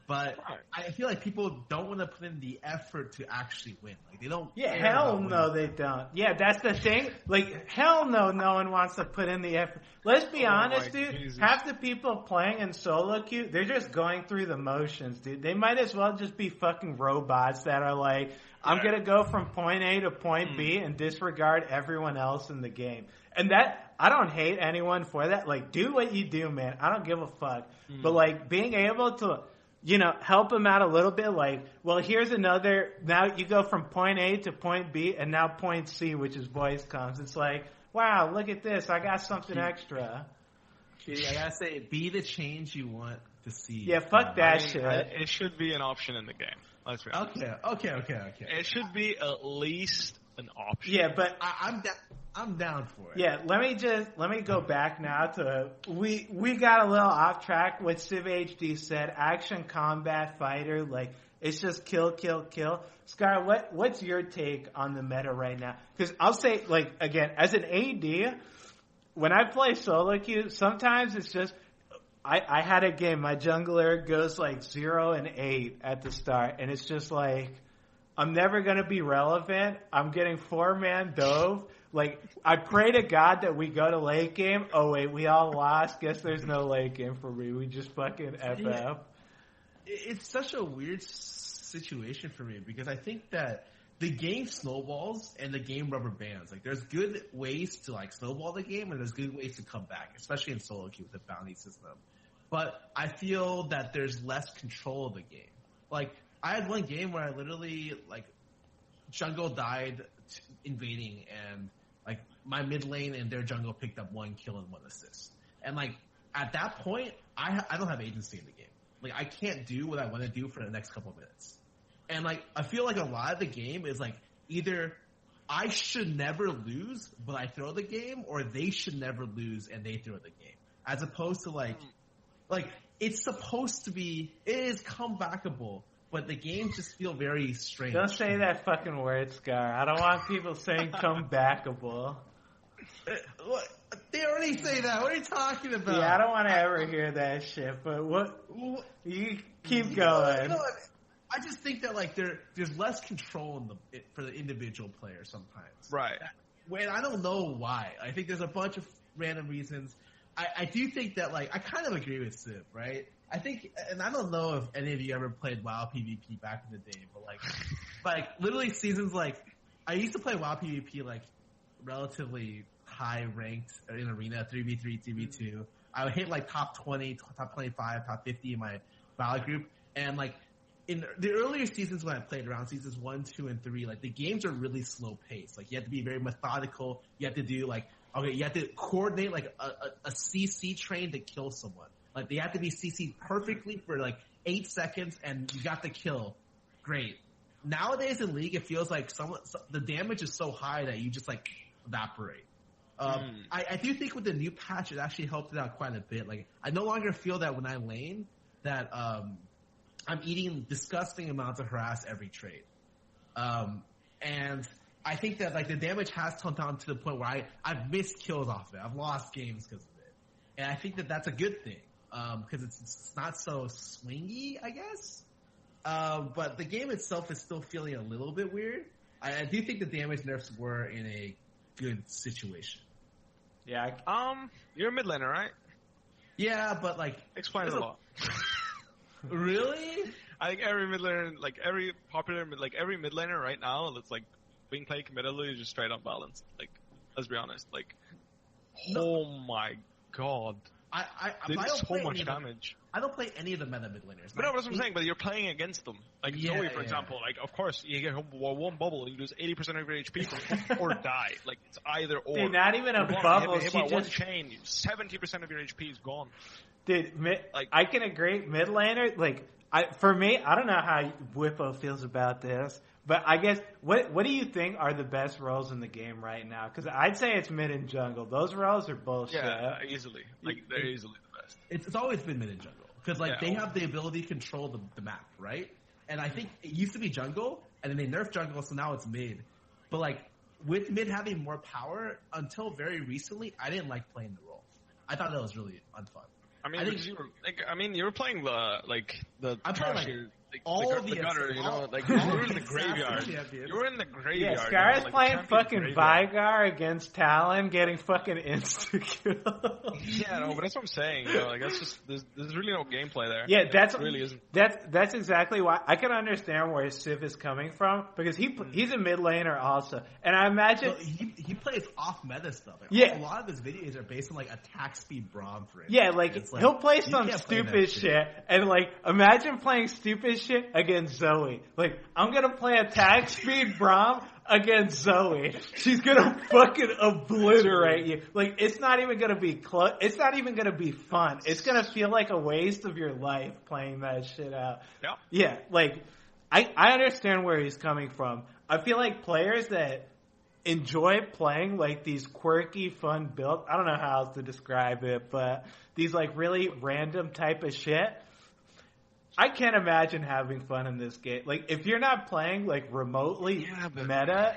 Speaker 2: But I feel like people don't want to put in the effort to actually win. Like, they don't.
Speaker 1: Yeah, hell no, they don't. Yeah, that's the thing. Like, hell no, no one wants to put in the effort. Let's be honest, dude. Jesus. Half the people playing in SoloQ, they're just going through the motions, dude. They might as well just be fucking robots that are like, I'm going to go from point A to point B and disregard everyone else in the game. And that, I don't hate anyone for that. Like, do what you do, man. I don't give a fuck. But, like, being able to, you know, help them out a little bit, like, well, here's another, now you go from point A to point B and now point C, which is voice comms. It's like, wow, look at this. I got something extra.
Speaker 2: I gotta say, be the change you want to see.
Speaker 1: Yeah, fuck that shit.
Speaker 3: It should be an option in the game. Let's be honest.
Speaker 2: Okay.
Speaker 3: It should be at least an option.
Speaker 1: Yeah, but
Speaker 2: I'm down for it.
Speaker 1: Yeah, let me go back now to we got a little off track. What Civ HD said, action combat fighter, like, it's just kill. Scar, what's your take on the meta right now? Because I'll say, like, again, as an AD, when I play SoloQ, sometimes it's just I had a game, my jungler goes like 0-8 at the start, and it's just like, I'm never gonna be relevant. I'm getting 4-man dove. Like, I pray to God that we go to late game. Oh wait, we all lost. Guess there's no late game for me. We just fucking FF.
Speaker 2: Yeah. It's such a weird situation for me because I think that the game snowballs and the game rubber bands. Like, there's good ways to like snowball the game, and there's good ways to come back, especially in SoloQ with the bounty system. But I feel that there's less control of the game. Like, I had one game where I literally like jungle died invading, and like my mid lane and their jungle picked up 1 kill and 1 assist. And like at that point, I don't have agency in the game. Like, I can't do what I want to do for the next couple of minutes. And like, I feel like a lot of the game is like either I should never lose, but I throw the game, or they should never lose and they throw the game. As opposed to like it's supposed to be, it is comebackable, but the games just feel very strange.
Speaker 1: Don't say that fucking word, Scar. I don't want people saying comebackable.
Speaker 2: They already say that. What are you talking about?
Speaker 1: Yeah, I don't want to ever hear that shit, but what? You keep going.
Speaker 2: I just think that like there's less control for the individual player sometimes.
Speaker 3: Right.
Speaker 2: When I don't know why. I think there's a bunch of random reasons. I do think that like I kind of agree with Sib, right? I think, and I don't know if any of you ever played WoW PvP back in the day, but like literally seasons like I used to play WoW PvP like relatively high ranked in arena 3v3, 3v2. I would hit like top 20, top 25, top 50 in my WoW group, and like in the earlier seasons when I played around seasons 1, 2, and 3, like the games are really slow paced. Like you have to be very methodical. You have to do like, okay, you have to coordinate like a CC train to kill someone. Like they have to be CC'd perfectly for like 8 seconds and you got the kill. Great. Nowadays in League, it feels like the damage is so high that you just like evaporate. I do think with the new patch, it actually helped it out quite a bit. Like I no longer feel that when I lane that, I'm eating disgusting amounts of harass every trade. And I think that like the damage has toned down to the point where I've missed kills off of it. I've lost games because of it. And I think that that's a good thing. Cause it's not so swingy, I guess. But the game itself is still feeling a little bit weird. I do think the damage nerfs were in a good situation.
Speaker 1: Yeah.
Speaker 3: You're a mid laner, right?
Speaker 2: Yeah, but like
Speaker 3: explain a lot.
Speaker 2: Really?
Speaker 3: I think every mid laner, like every popular, like every mid laner right now that's like being played committedly is just straight up balanced. Like, let's be honest. Like, oh my god, they do so much damage.
Speaker 2: I don't play any of the meta mid laners.
Speaker 3: But no, that's what I'm saying. But you're playing against them. Like Zoe, for example. Like, of course, you get one bubble, and you lose 80% of your HP or die. Like, it's either or.
Speaker 1: Dude, not even a bubble.
Speaker 3: She just one chain, 70% of your HP is gone.
Speaker 1: Dude, I can agree. Mid laner, like, for me, I don't know how Bwipo feels about this, but I guess what do you think are the best roles in the game right now? Because I'd say it's mid and jungle. Those roles are bullshit.
Speaker 3: Yeah, easily. Like, they're easily the best.
Speaker 2: It's always been mid and jungle because like they have the ability to control the map, right? And I think it used to be jungle, and then they nerfed jungle, so now it's mid. But like with mid having more power, until very recently, I didn't like playing the role. I thought that was really unfun.
Speaker 3: I think you were playing the
Speaker 2: I'm playing like all
Speaker 3: the gutter, you know, like you were in the graveyard. You were in the graveyard.
Speaker 1: Yeah, Scar's playing fucking Vigar against Talon, getting fucking insta kill.
Speaker 3: Yeah, no, but that's what I'm saying. You know, like that's just there's really no gameplay there.
Speaker 1: Yeah,
Speaker 3: it really isn't.
Speaker 1: That's exactly why I can understand where Civ is coming from because he's a mid laner also, and I imagine
Speaker 2: he plays off meta stuff. Like,
Speaker 1: yeah,
Speaker 2: a lot of his videos are based on like attack speed Braum for him.
Speaker 1: Yeah, like he'll play some stupid shit, and like imagine playing stupid shit against Zoe. Like, I'm gonna play attack speed Braum against Zoe. She's gonna fucking obliterate you. Like, it's not even gonna be close. It's not even gonna be fun. It's gonna feel like a waste of your life playing that shit out.
Speaker 3: Yeah.
Speaker 1: Yeah, like, I understand where he's coming from. I feel like players that enjoy playing like these quirky, fun builds, I don't know how else to describe it, but these like really random type of shit, I can't imagine having fun in this game. Like, if you're not playing, like, remotely meta,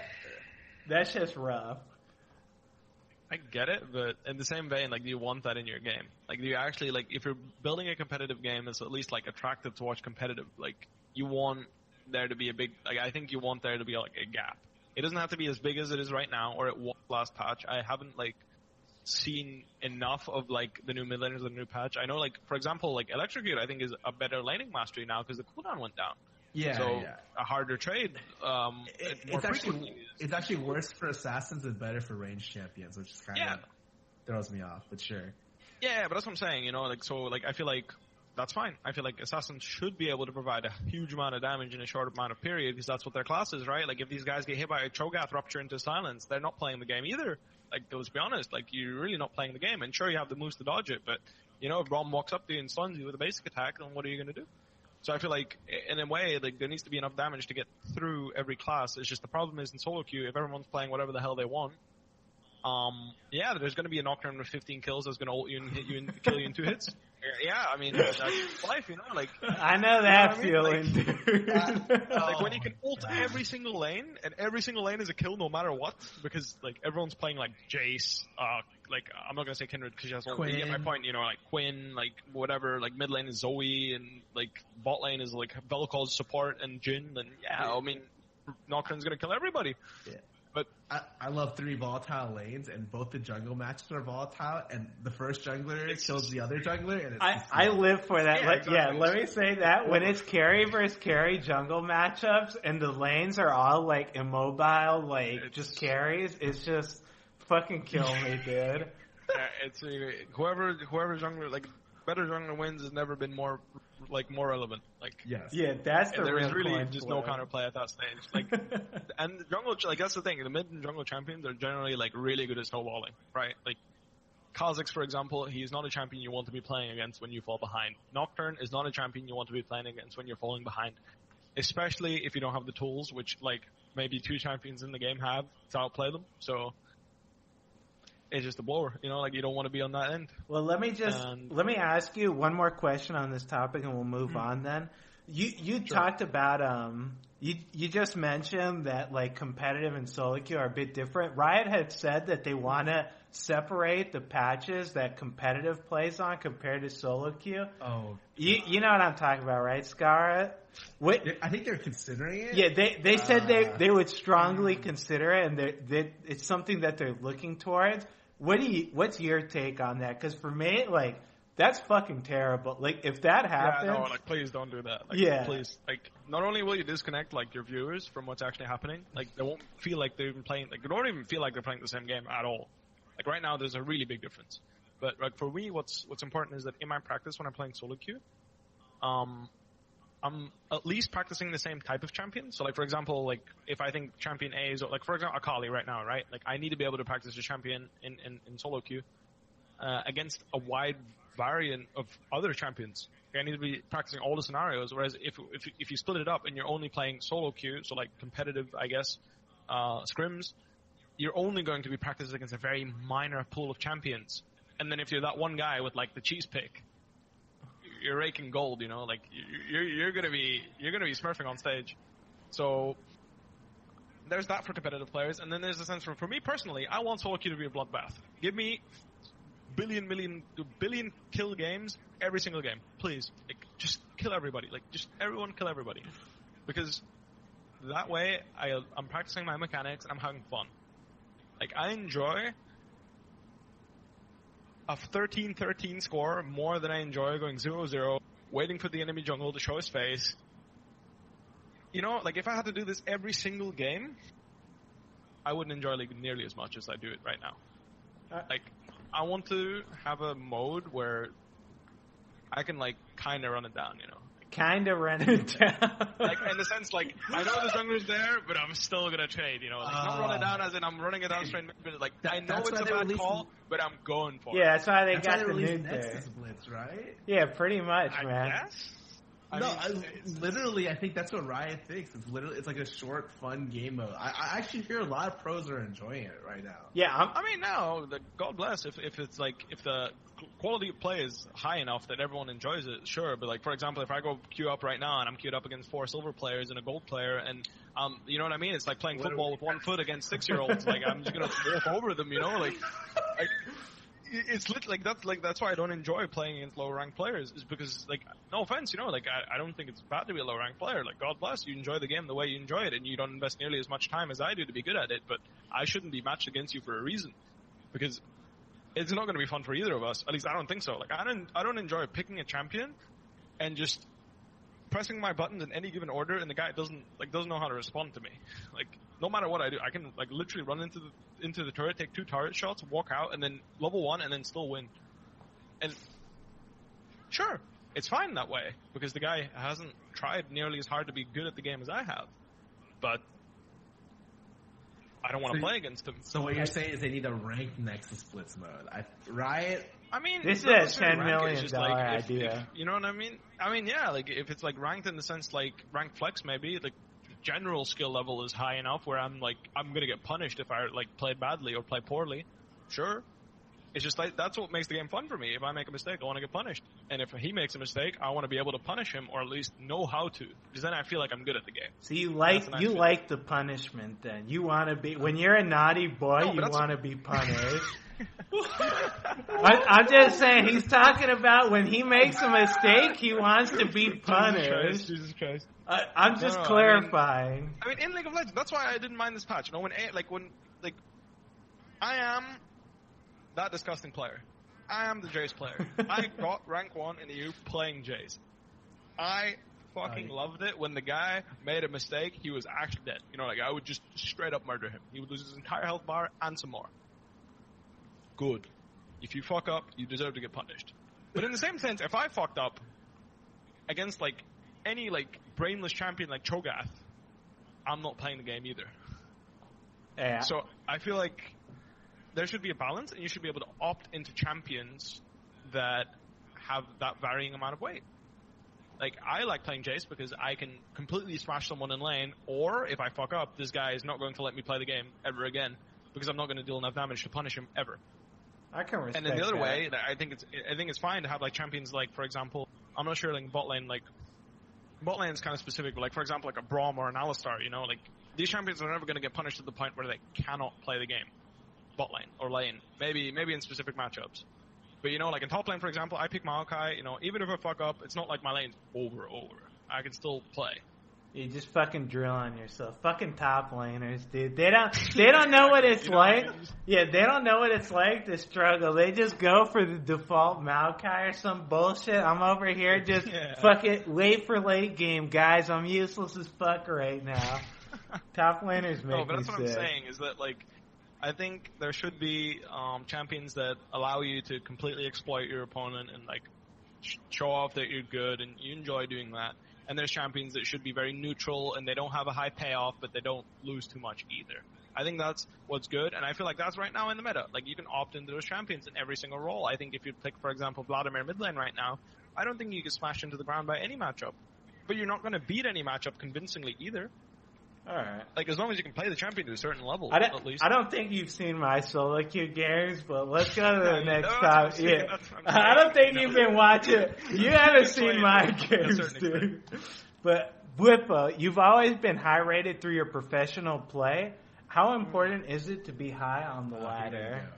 Speaker 1: that's just rough.
Speaker 3: I get it, but in the same vein, like, do you want that in your game? Like, do you actually, like, if you're building a competitive game that's at least, like, attractive to watch competitive, like, you want there to be a big, like, I think you want there to be, like, a gap. It doesn't have to be as big as it is right now, or it was last patch. I haven't, like, seen enough of like the new mid laners, the new patch. I know, like, for example, like Electrocute I think is a better laning mastery now because the cooldown went down.
Speaker 2: Yeah.
Speaker 3: A harder trade.
Speaker 2: It's actually worse for assassins and better for ranged champions, which is kind of throws me off. But sure.
Speaker 3: Yeah, but that's what I'm saying. You know, like so, like I feel like that's fine. I feel like assassins should be able to provide a huge amount of damage in a short amount of period because that's what their class is, right? Like if these guys get hit by a Cho'Gath rupture into silence, they're not playing the game either. Like let's be honest, like you're really not playing the game. And sure, you have the moves to dodge it, but you know, if Rom walks up to you and stuns you with a basic attack, then what are you going to do? So I feel like, in a way, like there needs to be enough damage to get through every class. It's just the problem is in SoloQ, if everyone's playing whatever the hell they want, there's going to be a Nocturne with 15 kills that's going to ult you and hit you and kill you in 2 hits. Yeah, I mean, that's life, you know, like...
Speaker 1: I know that feeling, dude.
Speaker 3: Like, when you can ult every single lane, and every single lane is a kill no matter what, because, like, everyone's playing, like, Jace, like, I'm not gonna say Kindred because she has ult, you get my point, you know, like, Quinn, like, whatever, like, mid lane is Zoe, and, like, bot lane is, like, Vel'Koz's support and Jhin, and, I mean, Nocturne's gonna kill everybody. Yeah. But
Speaker 2: I love 3 volatile lanes, and both the jungle matches are volatile, and the first jungler kills the other jungler, and
Speaker 1: I live for that. Let me say that. When it's carry versus carry jungle matchups, and the lanes are all, like, immobile, like, just carries, it's just fucking kill me, dude.
Speaker 3: It's whoever jungler, like, better jungler wins has never been more relevant. Like,
Speaker 2: yes.
Speaker 1: Yeah, that's the real
Speaker 3: There's really
Speaker 1: point
Speaker 3: just
Speaker 1: for
Speaker 3: no
Speaker 1: it.
Speaker 3: counterplay at that stage. Like, and the jungle, like, that's the thing. The mid and jungle champions are generally, like, really good at snowballing, right? Like, Kha'Zix, for example, he's not a champion you want to be playing against when you fall behind. Nocturne is not a champion you want to be playing against when you're falling behind. Especially if you don't have the tools, which, like, maybe 2 champions in the game have to outplay them. So, it's just a blower, you know, like you don't want to be on that end.
Speaker 1: Well, let me ask you one more question on this topic, and we'll move on. Then you talked about you just mentioned that like competitive and SoloQ are a bit different. Riot had said that they want to separate the patches that competitive plays on compared to SoloQ.
Speaker 2: Oh,
Speaker 1: you know what I'm talking about, right, Scarra?
Speaker 2: I think they're considering it.
Speaker 1: Yeah, they said they would strongly consider it, and it's something that they're looking towards. What's your take on that? Because for me, like, that's fucking terrible. Like, if that happens...
Speaker 3: Yeah, no, like, please don't do that. Like,
Speaker 1: yeah.
Speaker 3: Please. Like, not only will you disconnect, like, your viewers from what's actually happening, like, they won't feel like they're even playing... Like, they don't even feel like they're playing the same game at all. Like, right now, there's a really big difference. But, like, for me, what's important is that in my practice when I'm playing SoloQ, I'm at least practicing the same type of champion. So, like, for example, like, if I think champion A is, like, for example, Akali right now, right? Like, I need to be able to practice a champion in SoloQ against a wide variant of other champions. I need to be practicing all the scenarios, whereas if you split it up and you're only playing SoloQ, so, like, competitive, I guess, scrims, you're only going to be practicing against a very minor pool of champions. And then if you're that one guy with, like, the cheese pick, you're raking gold, you know, like you're gonna be smurfing on stage. So there's that for competitive players, and then there's the sense for me personally, I want SoloQ to be a bloodbath. Give me billion kill games every single game, please. Like, just kill everybody. Like, just everyone kill everybody, because that way I'm practicing my mechanics and I'm having fun. Like, I enjoy a 13-13 score more than I enjoy going 0-0, waiting for the enemy jungle to show his face. You know, like, if I had to do this every single game, I wouldn't enjoy League nearly as much as I do it right now. Like, I want to have a mode where I can, like, kind of run it down, you know.
Speaker 1: Kind of run it down.
Speaker 3: Like, in the sense, like, I know the jungler's there, but I'm still gonna trade, you know. Like, not run it down as in I'm running it down straight, but, like, I know it's a bad call, but I'm going for it.
Speaker 1: Yeah, that's why they got the
Speaker 2: nuke
Speaker 1: there.
Speaker 2: Nexus Blitz, right?
Speaker 1: Yeah, pretty much, man.
Speaker 3: I guess?
Speaker 2: Literally, I think that's what Riot thinks. It's like a short, fun game mode. I actually hear a lot of pros are enjoying it right now.
Speaker 1: Yeah,
Speaker 3: I mean, no, God bless if it's like, if the quality of play is high enough that everyone enjoys it, sure. But, like, for example, if I go queue up right now and I'm queued up against 4 silver players and a gold player, and you know what I mean? It's like playing football with 1 foot against 6-year-olds. Like, I'm just gonna walk over them, you know? Like it's that's why I don't enjoy playing against lower ranked players, is because, like, no offense, you know, like, I don't think it's bad to be a low ranked player. Like, God bless, you enjoy the game the way you enjoy it, and you don't invest nearly as much time as I do to be good at it, but I shouldn't be matched against you for a reason, because it's not going to be fun for either of us. At least I don't think so. Like, I don't enjoy picking a champion and just pressing my buttons in any given order, and the guy doesn't know how to respond to me. Like, no matter what I do, I can like literally run into the turret, take 2 turret shots, walk out, and then level 1, and then still win. And sure, it's fine that way because the guy hasn't tried nearly as hard to be good at the game as I have. But I don't want to play against him.
Speaker 2: So what you're saying is they need a ranked Nexus Blitz mode. Riot.
Speaker 3: I mean,
Speaker 1: this is a $10 million
Speaker 3: idea. If, you know what I mean? I mean, yeah, like if it's like ranked in the sense like ranked flex, maybe like general skill level is high enough where I'm gonna get punished if I like play badly or play poorly. Sure. It's just like that's what makes the game fun for me. If I make a mistake, I want to get punished, and if he makes a mistake, I want to be able to punish him or at least know how to, because then I feel like I'm good at the game.
Speaker 1: So you like the punishment then? You want to be when you're a naughty boy, you want to be punished. I'm just saying he's talking about when he makes a mistake, he wants to be punished.
Speaker 3: Jesus Christ.
Speaker 1: I'm just clarifying.
Speaker 3: I mean, in League of Legends, that's why I didn't mind this patch. You know, when I am that disgusting player. I am the Jace player. I got rank 1 in the EU playing Jace. I fucking loved it when the guy made a mistake. He was actually dead. You know, like I would just straight up murder him. He would lose his entire health bar and some more. Good. If you fuck up, you deserve to get punished. But in the same sense, if I fucked up against like any like brainless champion like Cho'Gath, I'm not playing the game either.
Speaker 1: Yeah.
Speaker 3: So I feel like there should be a balance, and you should be able to opt into champions that have that varying amount of weight. Like, I like playing Jace because I can completely smash someone in lane, or if I fuck up, this guy is not going to let me play the game ever again because I'm not going to deal enough damage to punish him ever.
Speaker 1: I can respect that.
Speaker 3: And then the other way, I think it's fine to have like champions like, for example, I'm not sure like bot lane is kind of specific, but like for example like a Braum or an Alistar, you know, like these champions are never going to get punished to the point where they cannot play the game. Bot lane or lane, maybe in specific matchups. But you know, like in top lane, for example, I pick Maokai. You know, even if I fuck up, it's not like my lane's over. I can still play.
Speaker 1: You just fucking drill on yourself. Fucking top laners, dude. They don't know what it's like. Yeah, they don't know what it's like to struggle. They just go for the default Maokai or some bullshit. I'm over here just fucking wait for late game, guys. I'm useless as fuck right now. Top laners make me sick.
Speaker 3: No, but that's what I'm saying is that like, I think there should be champions that allow you to completely exploit your opponent and like show off that you're good and you enjoy doing that. And there's champions that should be very neutral and they don't have a high payoff, but they don't lose too much either. I think that's what's good, and I feel like that's right now in the meta. Like, you can opt into those champions in every single role. I think if you pick, for example, Vladimir mid lane right now, I don't think you can smash into the ground by any matchup. But you're not going to beat any matchup convincingly either.
Speaker 1: Alright.
Speaker 3: Like, as long as you can play the champion to a certain level,
Speaker 1: at
Speaker 3: least.
Speaker 1: I don't think you've seen my SoloQ games, but let's go to the next topic. Yeah. I don't think you've been watching. You haven't seen my games, dude. But, Bwipo, you've always been high rated through your professional play. How important is it to be high on the ladder?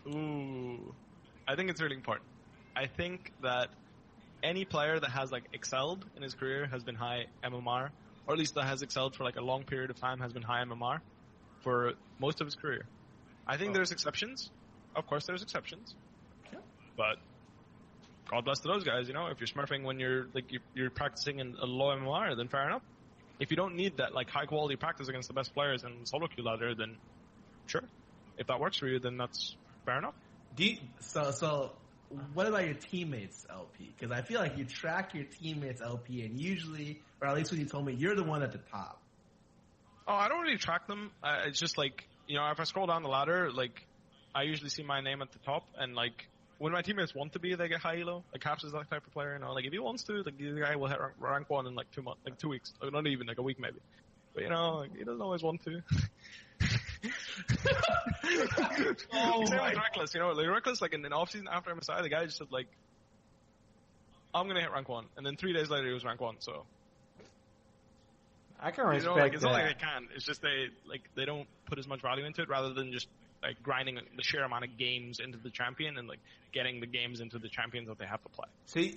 Speaker 3: Ooh. I think it's really important. I think that any player that has, like, excelled in his career has been high MMR. Or at least that has excelled for like a long period of time, has been high MMR for most of his career. I think there's exceptions. Of course there's exceptions. Yeah. But God bless to those guys, you know, if you're smurfing when you're practicing in a low MMR, then fair enough. If you don't need that like high quality practice against the best players in SoloQ ladder, then sure. If that works for you, then that's fair enough.
Speaker 2: So what about your teammates LP? Because I feel like you track your teammates LP, and usually, or at least when you told me, you're the one at the top.
Speaker 3: Oh, I don't really track them. It's just like, you know, if I scroll down the ladder, like, I usually see my name at the top, and like, when my teammates want to be, they get high elo. Like, Caps is that type of player, you know. Like, if he wants to, like, the guy will hit rank 1 in like 2 months, like 2 weeks, like, not even like a week maybe. But you know, like, he doesn't always want to. Same with Reckless, you know, like Reckless, like in off season after MSI, the guy just said like, I'm gonna hit rank 1, and then 3 days later he was rank 1. So
Speaker 1: I can respect
Speaker 3: like, it's
Speaker 1: that.
Speaker 3: not like they can. It's just they don't put as much value into it, rather than just like grinding the sheer amount of games into the champion and like getting the games into the champions that they have to play.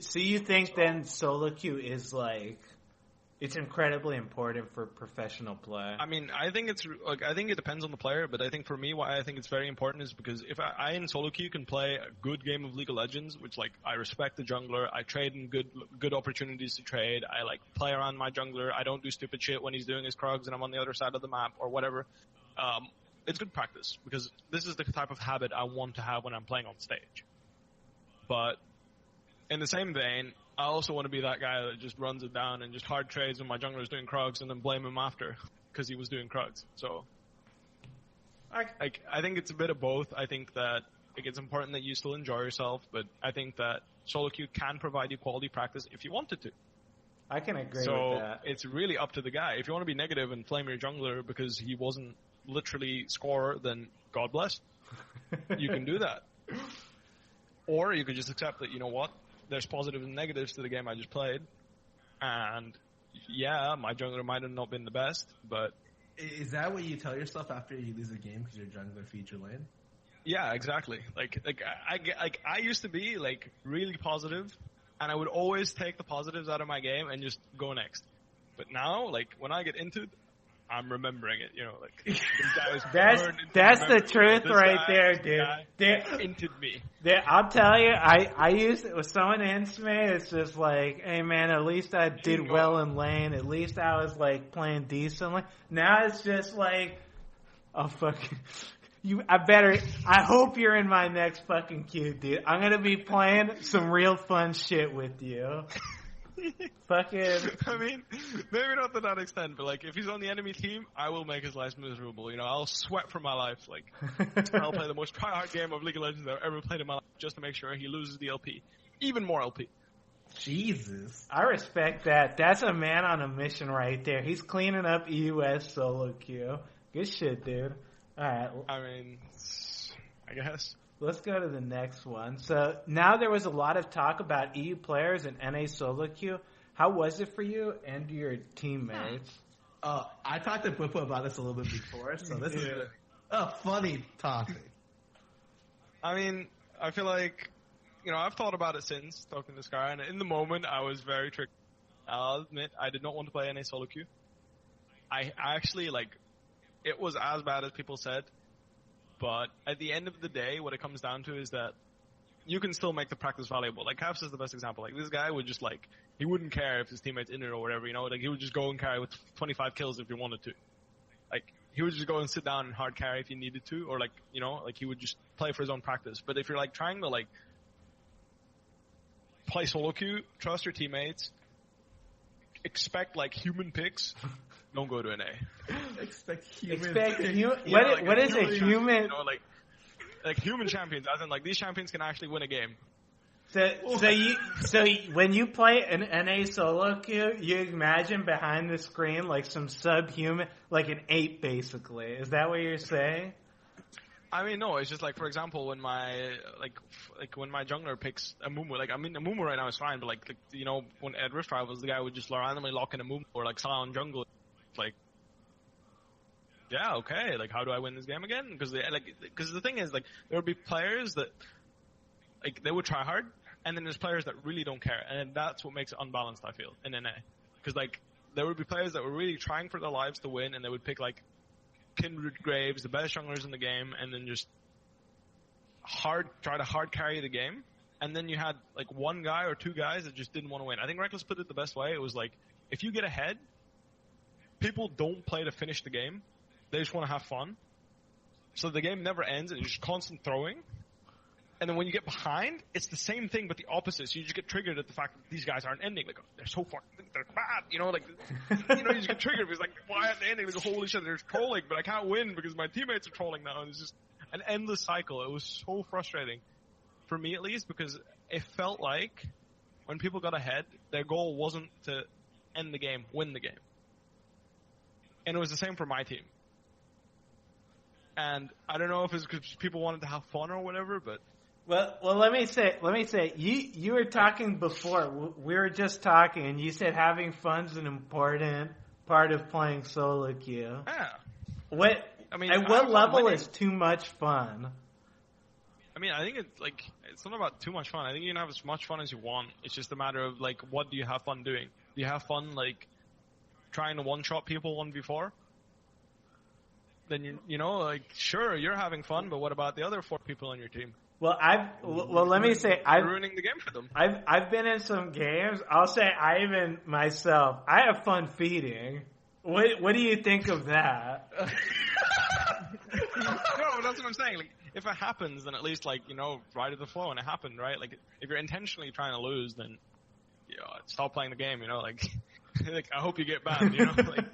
Speaker 1: So you think then SoloQ is like It's incredibly important for professional play.
Speaker 3: I mean, I think it depends on the player, but I think for me, why I think it's very important is because if I in SoloQ can play a good game of League of Legends, which like I respect the jungler, I trade in good opportunities to trade, I like play around my jungler, I don't do stupid shit when he's doing his Krugs and I'm on the other side of the map or whatever. It's good practice because this is the type of habit I want to have when I'm playing on stage. But in the same vein, I also want to be that guy that just runs it down and just hard trades when my jungler is doing Krugs and then blame him after because he was doing Krugs. So, I think it's a bit of both. I think that it's important that you still enjoy yourself, but I think that SoloQ can provide you quality practice if you wanted to.
Speaker 1: I can agree with that.
Speaker 3: So it's really up to the guy. If you want to be negative and flame your jungler because he wasn't literally scorer, then God bless. You can do that. Or you could just accept that, you know what? There's positives and negatives to the game I just played. And, yeah, my jungler might have not been the best, but...
Speaker 2: Is that what you tell yourself after you lose a game because your jungler feeds your lane?
Speaker 3: Yeah, exactly. I used to be, really positive, and I would always take the positives out of my game and just go next. But now, when I get into it, I'm remembering it, this guy was
Speaker 1: that's the truth right there, dude.
Speaker 3: Inted me.
Speaker 1: I'll tell you, I used it with someone hints me. It's just like, hey man, at least I did well in lane. At least I was playing decently. Now it's just like, oh fucking, I hope you're in my next fucking queue, dude. I'm gonna be playing some real fun shit with you. Fucking.
Speaker 3: I mean, maybe not to that extent, but if he's on the enemy team, I will make his life miserable. I'll sweat for my life. I'll play the most try-hard game of League of Legends I've ever played in my life just to make sure he loses the LP. Even more LP.
Speaker 2: Jesus.
Speaker 1: I respect that. That's a man on a mission right there. He's cleaning up EUS SoloQ. Good shit, dude. Alright.
Speaker 3: I mean, I guess.
Speaker 1: Let's go to the next one. So now there was a lot of talk about EU players and NA SoloQ. How was it for you and your teammates?
Speaker 2: I talked to Bwipo about this a little bit before, so this is a funny topic.
Speaker 3: I mean, I feel like, I've thought about it since talking to Sky, and in the moment I was very tricked. I'll admit, I did not want to play NA SoloQ. I actually, it was as bad as people said. But at the end of the day, what it comes down to is that you can still make the practice valuable. Caps is the best example. This guy would just he wouldn't care if his teammate's in it or whatever, he would just go and carry with 25 kills if he wanted to. He would just go and sit down and hard carry if he needed to, or he would just play for his own practice. But if you're trying to play SoloQ, trust your teammates, expect human picks, don't go to an A.
Speaker 2: Expect human.
Speaker 1: What is a human?
Speaker 3: Human champions, as in these champions can actually win a game.
Speaker 1: So when you play an NA SoloQ, you imagine behind the screen some subhuman, an ape basically. Is that what you're saying?
Speaker 3: I mean, no. It's just for example, when my when my jungler picks a Mumu, Mumu right now is fine, but when at Rift Rivals, the guy would just randomly lock in a Mumu or Sion jungle. Yeah, okay. How do I win this game again? Because the thing is, there would be players that they would try hard, and then there's players that really don't care, and that's what makes it unbalanced. I feel in NA, because there would be players that were really trying for their lives to win, and they would pick Kindred Graves, the best junglers in the game, and then just try to hard carry the game. And then you had one guy or two guys that just didn't want to win. I think Reckless put it the best way. It was if you get ahead, people don't play to finish the game. They just want to have fun. So the game never ends, and it's just constant throwing. And then when you get behind, it's the same thing, but the opposite. So you just get triggered at the fact that these guys aren't ending. They're so fucking, they're bad. You just get triggered because why aren't they ending? Holy shit, they're trolling, but I can't win because my teammates are trolling now. And it's just an endless cycle. It was so frustrating. For me, at least, because it felt like when people got ahead, their goal wasn't to end the game, win the game. And it was the same for my team. And I don't know if it's because people wanted to have fun or whatever, but...
Speaker 1: Well, let me say, you were talking before. We were just talking, and you said having fun's an important part of playing SoloQ.
Speaker 3: Yeah.
Speaker 1: At what level is too much fun?
Speaker 3: I mean, I think it's not about too much fun. I think you can have as much fun as you want. It's just a matter of what do you have fun doing? Do you have fun trying to one-shot people 1v4, then you know, like, sure, you're having fun, but what about the other 4 people on your team?
Speaker 1: Well, let me say,
Speaker 3: You're ruining the game for them.
Speaker 1: I've been in some games. I'll say I have fun feeding. What do you think of that?
Speaker 3: No, that's what I'm saying. Like, if it happens, then at least, like, you know, ride with the flow, and it happened, right? Like, if you're intentionally trying to lose, then, you know, stop playing the game, you know, like, like, I hope you get banned, you know, like,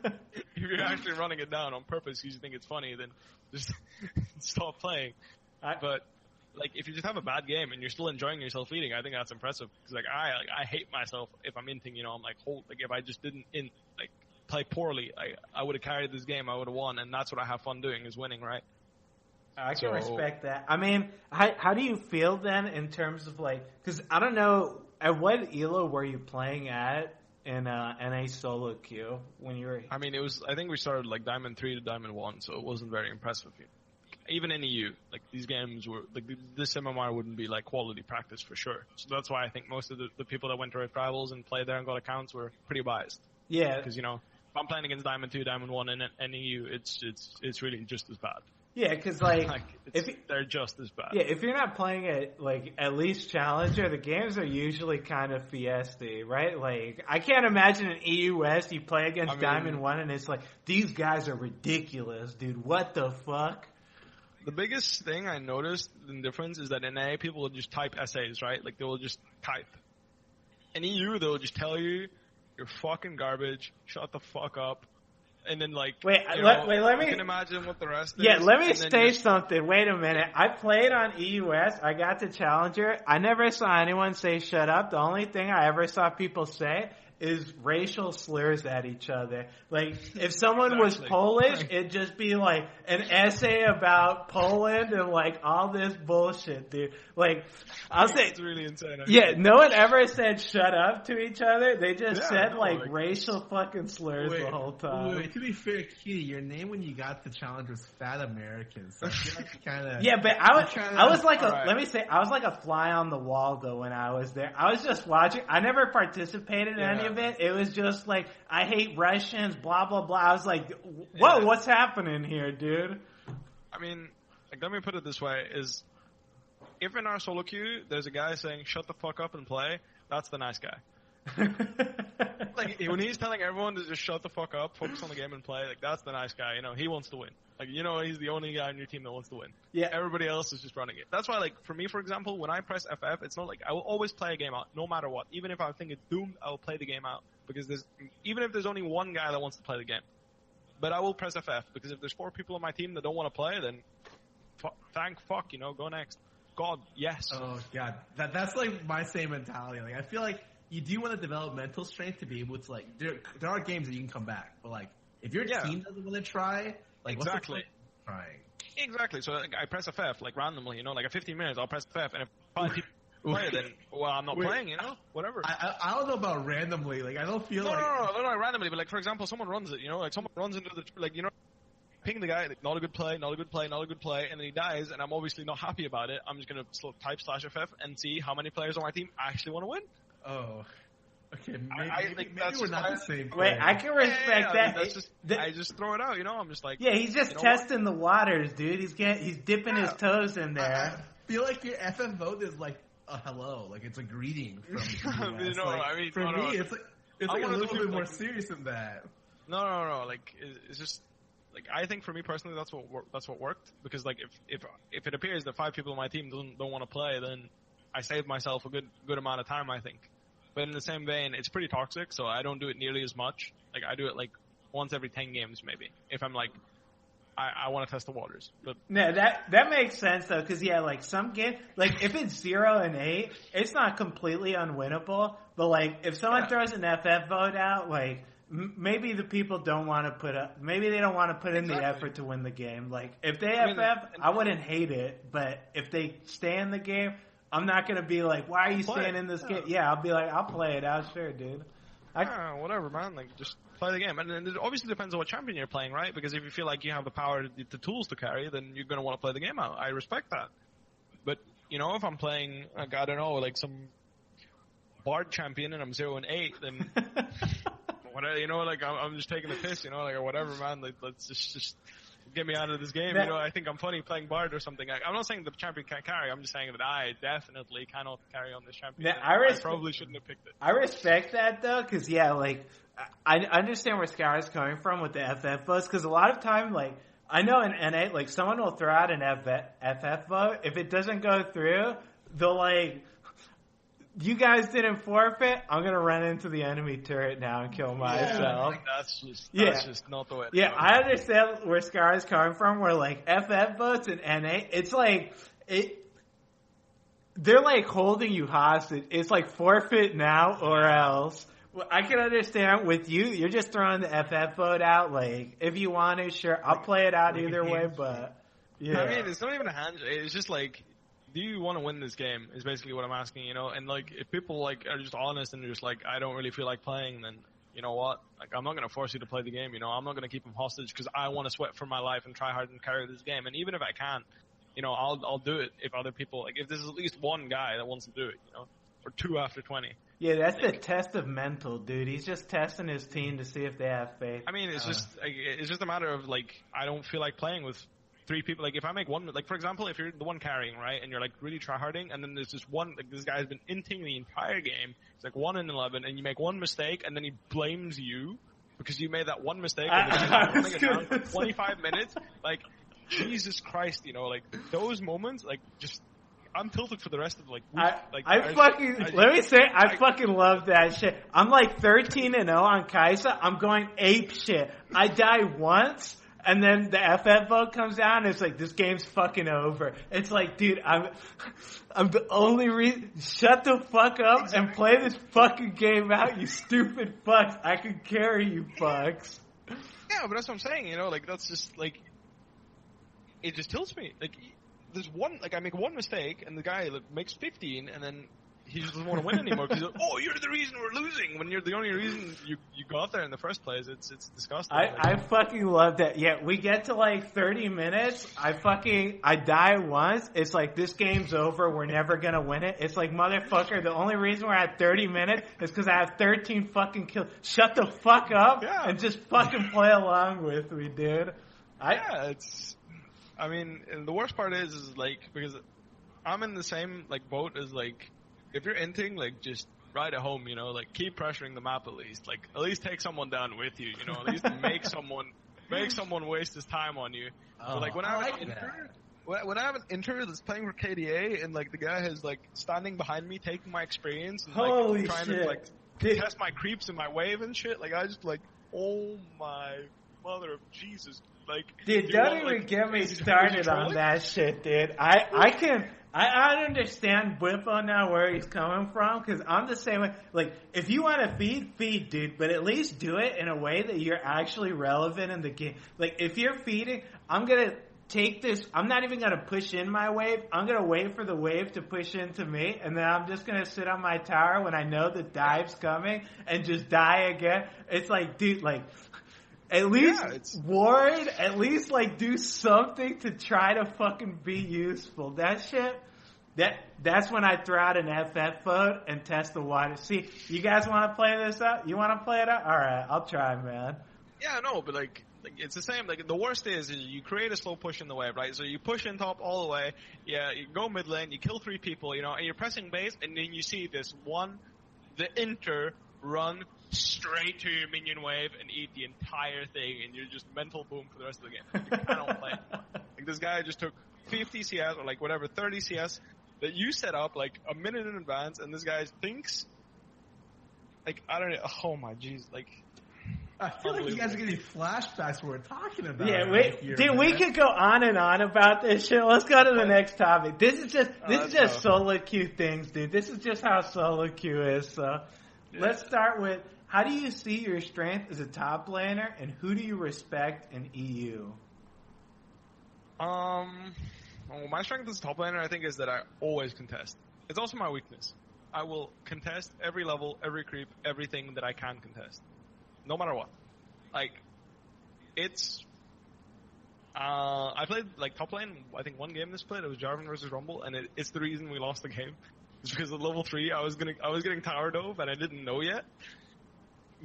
Speaker 3: if you're actually running it down on purpose because you think it's funny, then just stop playing. But, like, if you just have a bad game and you're still enjoying yourself eating, I think that's impressive. Because, like, I hate myself if I'm inting, you know, I'm like, if I just didn't play poorly, I would have carried this game, I would have won, and that's what I have fun doing, is winning, right?
Speaker 1: I can respect that. I mean, how do you feel then in terms of, like, because I don't know, at what ELO were you playing at in NA SoloQ when you were?
Speaker 3: I mean, I think we started like Diamond 3 to Diamond 1, so it wasn't very impressive. Even in EU, like, these games were, like, this MMR wouldn't be, like, quality practice for sure. So that's why I think most of the people that went to Rift Rivals and played there and got accounts were pretty biased.
Speaker 1: Yeah.
Speaker 3: Because, you know, if I'm playing against Diamond 2, Diamond 1, and EU, it's really just as bad.
Speaker 1: Yeah, because, like
Speaker 3: they're just as bad.
Speaker 1: Yeah, if you're not playing at least Challenger, the games are usually kind of fiesty, right? Like, I can't imagine in EU West you play against Diamond 1 and it's like, these guys are ridiculous, dude. What the fuck?
Speaker 3: The biggest thing I noticed in difference is that in AA people will just type essays, right? Like, they will just type. In EU, they'll just tell you, you're fucking garbage, shut the fuck up. And then, like, let me... You can imagine what the rest is.
Speaker 1: Yeah, let me say something. Wait a minute. I played on EUS. I got to Challenger. I never saw anyone say shut up. The only thing I ever saw people say is racial slurs at each other. Like, if someone was Polish, it'd just be like an essay about Poland and like all this bullshit, dude. Like, I'll say
Speaker 3: it's really insane.
Speaker 1: Yeah, no one ever said shut up to each other. They just said racial fucking slurs the whole time.
Speaker 2: Wait, to be fair, Kitty, your name when you got the challenge was Fat American. So I feel like you kind of
Speaker 1: Yeah, but I was like let me say, I was like a fly on the wall though when I was there. I was just watching. I never participated in any of it. It was just like, I hate Russians, blah, blah, blah. I was like, whoa, what's happening here, dude?
Speaker 3: I mean, like, let me put it this way, is if in our solo queue there's a guy saying, shut the fuck up and play, that's the nice guy. Like, when he's telling everyone to just shut the fuck up, focus on the game and play, like, that's the nice guy, you know, he wants to win. Like, you know, he's the only guy on your team that wants to win.
Speaker 1: Yeah.
Speaker 3: Everybody else is just running it. That's why, like, for me, for example, when I press FF, it's not like, I will always play a game out, no matter what. Even if I think it's doomed, I will play the game out. Because even if there's only one guy that wants to play the game. But I will press FF, because if there's 4 people on my team that don't want to play, then thank fuck, you know, go next. God, yes.
Speaker 2: Oh, God. That's like my same mentality. Like, I feel like you do want to develop mental strength to be able to, like, there are games that you can come back. But, like, if your team doesn't want to try, like,
Speaker 3: exactly.
Speaker 2: What's the point trying?
Speaker 3: Exactly. So, like, I press FF, like, randomly, you know, like, at 15 minutes, I'll press FF, and if 5 people play, then, well, I'm not playing, you know, whatever.
Speaker 2: I don't know about randomly. Like, I don't feel
Speaker 3: no, randomly, but, like, for example, someone runs it, you know, like, someone runs into the, like, you know, ping the guy, like, not a good play, not a good play, not a good play, and then he dies, and I'm obviously not happy about it. I'm just going to type /FF and see how many players on my team actually want to win.
Speaker 2: Oh. Okay, maybe we're not the same player.
Speaker 1: Wait, I can respect that.
Speaker 3: I just throw it out, you know, I'm just like...
Speaker 1: Yeah, he's just testing the waters, dude. He's dipping his toes in there.
Speaker 2: I feel like your FF vote is like a hello, like it's a greeting from the US. For me, it's like a little bit more serious than that.
Speaker 3: No, like, it's just... Like, I think for me personally, that's what worked, because, like, if it appears that 5 people on my team don't want to play, then I saved myself a good amount of time, I think. But in the same vein, it's pretty toxic, so I don't do it nearly as much. Like, I do it, like, once every 10 games, maybe, if I'm, like, I want to test the waters. But
Speaker 1: no, that makes sense, though, because, yeah, like, some game, like, if it's 0 and 8, it's not completely unwinnable, but, like, if someone throws an FF vote out, like, maybe the people don't want to maybe they don't want to put in the effort to win the game. Like, if they FF, I wouldn't hate it, but if they stay in the game, I'm not going to be like, why are you staying in this game? Yeah, I'll be like, I'll play it out, sure, dude.
Speaker 3: Whatever, man. Like, just play the game. And it obviously depends on what champion you're playing, right? Because if you feel like you have the power, the tools to carry, then you're going to want to play the game out. I respect that. But, you know, if I'm playing, like, I don't know, like some Bard champion and I'm 0 and 8, then whatever, you know, like I'm just taking the piss, you know, like or whatever, man. Like let's just get me out of this game. You know, I think I'm funny playing Bard or something. I'm not saying the champion can't carry. I'm just saying that I definitely cannot carry on this champion. I probably shouldn't have picked it.
Speaker 1: I respect that though, because yeah, like I understand where Sky is coming from with the FF votes, because a lot of time, like I know in NA, like someone will throw out an FF vote. If it doesn't go through, they'll like, you guys didn't forfeit, I'm going to run into the enemy turret now and kill myself.
Speaker 3: That's just not the way to
Speaker 1: go. I understand where Scar is coming from, where like FF votes in NA, it's like, they're like holding you hostage. It's like forfeit now or else. Well, I can understand with you, you're just throwing the FF vote out, like, if you want to, sure, I'll play it out either way, but, yeah.
Speaker 3: I mean, it's not even a handshake, it's just like, do you want to win this game, is basically what I'm asking, you know, and like, if people like, are just honest and they're just like, I don't really feel like playing, then, you know what, like, I'm not going to force you to play the game, you know, I'm not going to keep them hostage, because I want to sweat for my life and try hard and carry this game, and even if I can't, you know, I'll do it if other people, like, if there's at least one guy that wants to do it, you know, or 2 after 20.
Speaker 1: Yeah, that's the test of mental, dude. He's just testing his team to see if they have faith.
Speaker 3: I mean, it's just a matter of, like, I don't feel like playing with 3 people. Like, if I make one, like, for example, if you're the one carrying, right, and you're, like, really try-harding, and then there's this one, like, this guy's been inting the entire game, it's like 1 in 11, and you make one mistake, and then he blames you because you made that one mistake, and the guy's running it down for 25 minutes. Like, Jesus Christ, you know, like, those moments, like, just... I'm tilted for the rest of, like, week.
Speaker 1: I fucking love that shit. I'm like 13-0 on Kaisa. I'm going ape shit. I die once, and then the FF vote comes down, and it's like, this game's fucking over. It's like, dude, I'm the only reason. Shut the fuck up and play this fucking game out, you stupid fucks. I can carry you fucks.
Speaker 3: Yeah, but that's what I'm saying, you know, like, that's just, like, it just tilts me. Like, there's one, like, I make one mistake, and the guy like, makes 15, and then he just doesn't want to win anymore, because oh, you're the reason we're losing, when you're the only reason you got there in the first place. It's disgusting.
Speaker 1: I fucking love that. Yeah, we get to, like, 30 minutes, I die once, it's like, this game's over, we're never gonna win it. It's like, motherfucker, the only reason we're at 30 minutes is because I have 13 fucking kills. Shut the fuck up, and just fucking play along with me, dude.
Speaker 3: I mean, and the worst part is like, because I'm in the same, like, boat as, like, if you're inting, like, just ride it home, you know, like, keep pressuring the map at least. Like, at least take someone down with you, you know, at least make someone waste his time on you. So, like, when I have an inter that's playing for KDA, and, like, the guy is, like, standing behind me, taking my experience, and, like, trying to, like, test my creeps and my wave and shit, like, I just, like, oh my mother of Jesus. Like,
Speaker 1: dude, don't even get me started on that shit, dude. I understand Bwipo now where he's coming from, because I'm the same way. Like, if you want to feed, dude, but at least do it in a way that you're actually relevant in the game. Like, if you're feeding, I'm going to take this, I'm not even going to push in my wave. I'm going to wait for the wave to push into me, and then I'm just going to sit on my tower when I know the dive's coming and just die again. It's like, dude, like... At least ward, at least like do something to try to fucking be useful. That shit, that's when I throw out an FF vote and test the water. See, you guys want to play this out? You want to play it out? All right, I'll try, man.
Speaker 3: Yeah, no, but like it's the same. Like, the worst is you create a slow push in the wave, right? So you push in top all the way. Yeah, you go mid lane, you kill 3 people, you know, and you're pressing base, and then you see this one, the inter run straight to your minion wave and eat the entire thing, and you're just mental boom for the rest of the game. You cannot play anymore. Like, this guy just took 50 CS, or like whatever, 30 CS that you set up like a minute in advance, and this guy thinks, like, I don't know, oh my jeez, like,
Speaker 2: I feel like you guys are getting flashbacks what we're talking about.
Speaker 1: Yeah, we could go on and on about this shit. Let's go to the next topic. This is just SoloQ things, dude. This is just how SoloQ is, so let's start with, how do you see your strength as a top laner, and who do you respect in EU?
Speaker 3: Well, my strength as a top laner, I think, is that I always contest. It's also my weakness. I will contest every level, every creep, everything that I can contest, no matter what. Like, it's... I played, like, top lane, I think one game this split, it was Jarvan versus Rumble, and it's the reason we lost the game. It's because at level 3, I was getting tower dove, and I didn't know yet.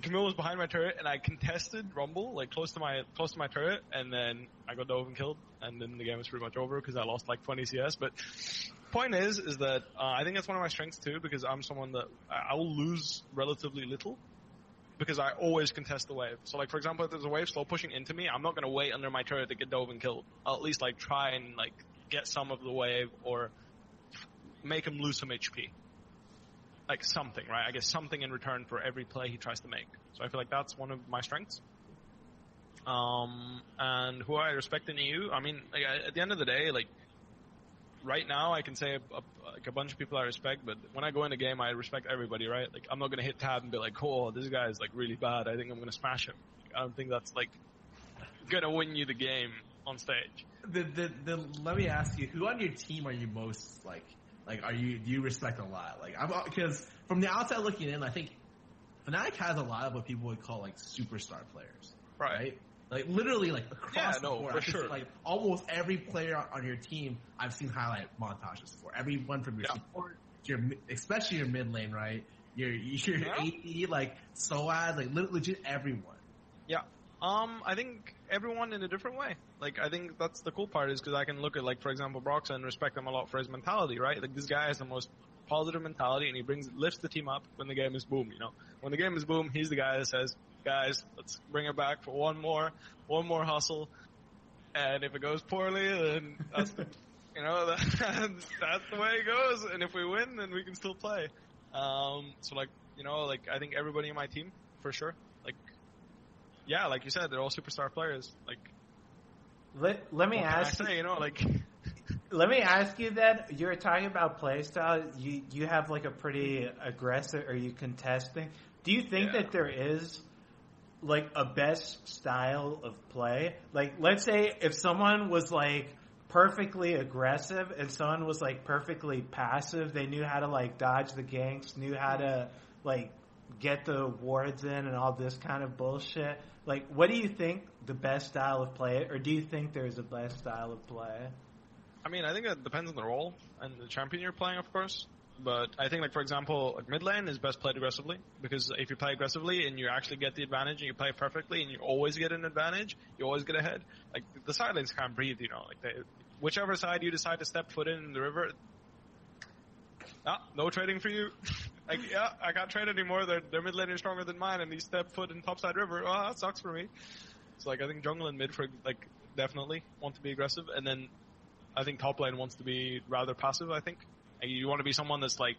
Speaker 3: Camille was behind my turret, and I contested Rumble like close to my turret, and then I got dove and killed, and then the game was pretty much over because I lost like 20 CS. But point is that I think that's one of my strengths too, because I'm someone that I will lose relatively little because I always contest the wave. So like for example, if there's a wave slow pushing into me, I'm not gonna wait under my turret to get dove and killed. I'll at least like try and like get some of the wave or make him lose some HP. Like something, right? I guess something in return for every play he tries to make. So I feel like that's one of my strengths. And who I respect in EU, I mean, like, at the end of the day, like, right now I can say a bunch of people I respect, but when I go in a game, I respect everybody, right? Like, I'm not going to hit tab and be like, oh, this guy is, like, really bad. I think I'm going to smash him. Like, I don't think that's, like, going to win you the game on stage.
Speaker 2: Let me ask you, who on your team are you most, do you respect a lot? Like, because from the outside looking in, I think Fnatic has a lot of what people would call, like, superstar players. Right? Like, literally, like, across the board.
Speaker 3: For sure.
Speaker 2: Like, almost every player on your team, I've seen highlight montages for. Everyone from your support, especially your mid lane, right? Your AD, like, SOAS, like, legit everyone.
Speaker 3: Yeah. I think everyone in a different way. Like, I think that's the cool part is because I can look at, like, for example, Broxa and respect him a lot for his mentality, right? Like, this guy has the most positive mentality and he lifts the team up when the game is boom, you know? When the game is boom, he's the guy that says, guys, let's bring it back for one more hustle. And if it goes poorly, then that's the, you know, that's the way it goes. And if we win, then we can still play. So like, you know, like I think everybody in my team, for sure. Like, yeah, like you said, they're all superstar players. Like,
Speaker 1: let me ask you,
Speaker 3: you know, like,
Speaker 1: let me ask you that you were talking about play style. You have like a pretty aggressive, or you contesting. Do you think that there is like a best style of play? Like, let's say if someone was like perfectly aggressive and someone was like perfectly passive, they knew how to like dodge the ganks, knew how to like get the wards in and all this kind of bullshit. Like, what do you think the best style of play, or do you think there's a best style of play?
Speaker 3: I mean, I think it depends on the role and the champion you're playing, of course. But I think, like, for example, like mid lane is best played aggressively, because if you play aggressively and you actually get the advantage and you play perfectly and you always get an advantage, you always get ahead. Like, the side lanes can't breathe, you know. Like, whichever side you decide to step foot in the river, no trading for you. Like, I can't trade anymore. Their mid lane is stronger than mine, and he step foot in topside river. Oh, that sucks for me. So, like, I think jungle and mid, like, definitely want to be aggressive, and then I think top lane wants to be rather passive, I think. You want to be someone that's like,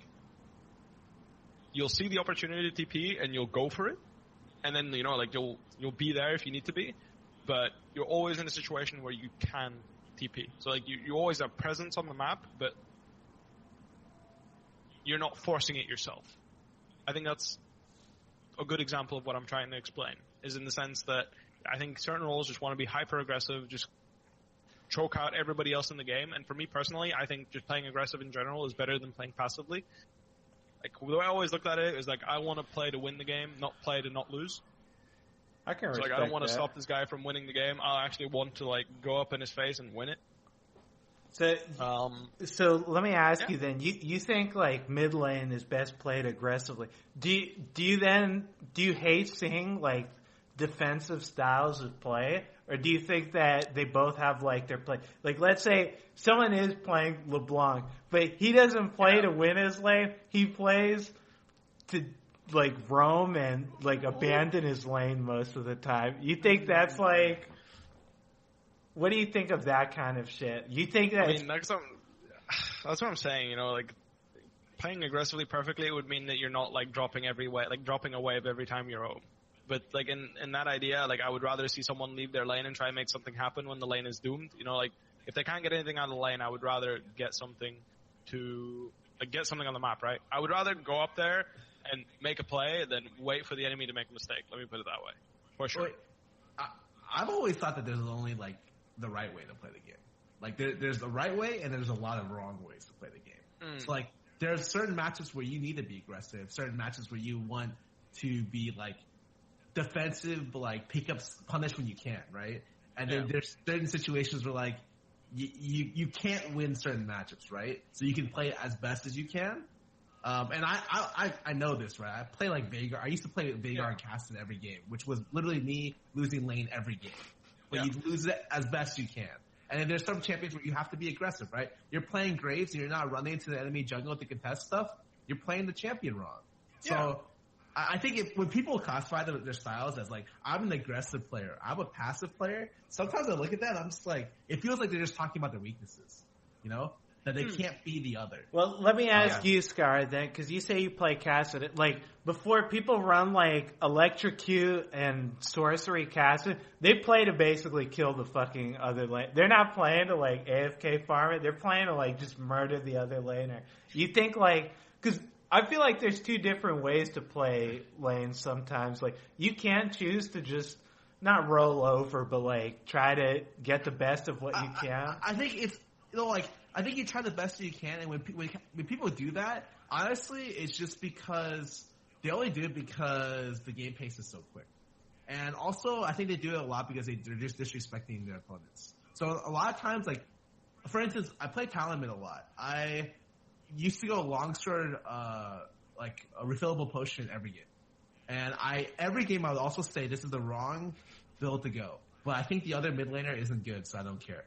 Speaker 3: you'll see the opportunity to TP and you'll go for it. And then, you know, like you'll be there if you need to be, but you're always in a situation where you can TP. So like you always have presence on the map, but you're not forcing it yourself. I think that's a good example of what I'm trying to explain, is in the sense that I think certain roles just want to be hyper aggressive, just choke out everybody else in the game. And for me personally, I think just playing aggressive in general is better than playing passively. Like, the way I always looked at it is like, I want to play to win the game, not play to not lose.
Speaker 1: I can respect
Speaker 3: So like, I don't want to stop this guy from winning the game. I actually want to like go up in his face and win it.
Speaker 1: So let me ask you then. You think like mid lane is best played aggressively? Do you hate seeing like defensive styles of play? Or do you think that they both have like their play? Like, let's say someone is playing LeBlanc, but he doesn't play to win his lane. He plays to like roam and like abandon his lane most of the time. You think that's like? What do you think of that kind of shit? You think that?
Speaker 3: I mean, that's what I'm saying. You know, like playing aggressively perfectly would mean that you're not like dropping a wave every time you're home. But like in that idea, like I would rather see someone leave their lane and try and make something happen when the lane is doomed. You know, like if they can't get anything out of the lane, I would rather get something on the map, right? I would rather go up there and make a play than wait for the enemy to make a mistake. Let me put it that way, for sure.
Speaker 2: Wait, I've always thought that there's only like the right way to play the game. Like there's the right way and there's a lot of wrong ways to play the game. So like there's certain matches where you need to be aggressive, certain matches where you want to be like defensive, but like pick up punish when you can, right? And then there's certain situations where like you can't win certain matchups, right? So you can play as best as you can, And I know this, right? I play like Veigar. I used to play Veigar and Caston every game, which was literally me losing lane every game. But you lose it as best you can. And then there's some champions where you have to be aggressive, right? You're playing Graves and you're not running into the enemy jungle to contest stuff. You're playing the champion wrong. So I think when people classify their styles as like, I'm an aggressive player, I'm a passive player, sometimes I look at that and I'm just like, it feels like they're just talking about their weaknesses, you know? That they can't be the other.
Speaker 1: Well, let me ask you, Scar, then, because you say you play Cassid. Like, before people run, like, Electrocute and Sorcery Cassid, they play to basically kill the fucking other lane. They're not playing to, like, AFK farm it. They're playing to, like, just murder the other laner. You think, like, because I feel like there's two different ways to play lanes sometimes. Like, you can choose to just not roll over, but, like, try to get the best of what you can.
Speaker 2: I think it's, you know, like, I think you try the best you can, and when people do that, honestly, it's just because they only do it because the game pace is so quick. And also, I think they do it a lot because they're just disrespecting their opponents. So a lot of times, like, for instance, I play Talon mid a lot. I used to go longsword, like a refillable potion every game. And every game I would also say this is the wrong build to go. But I think the other mid laner isn't good, so I don't care.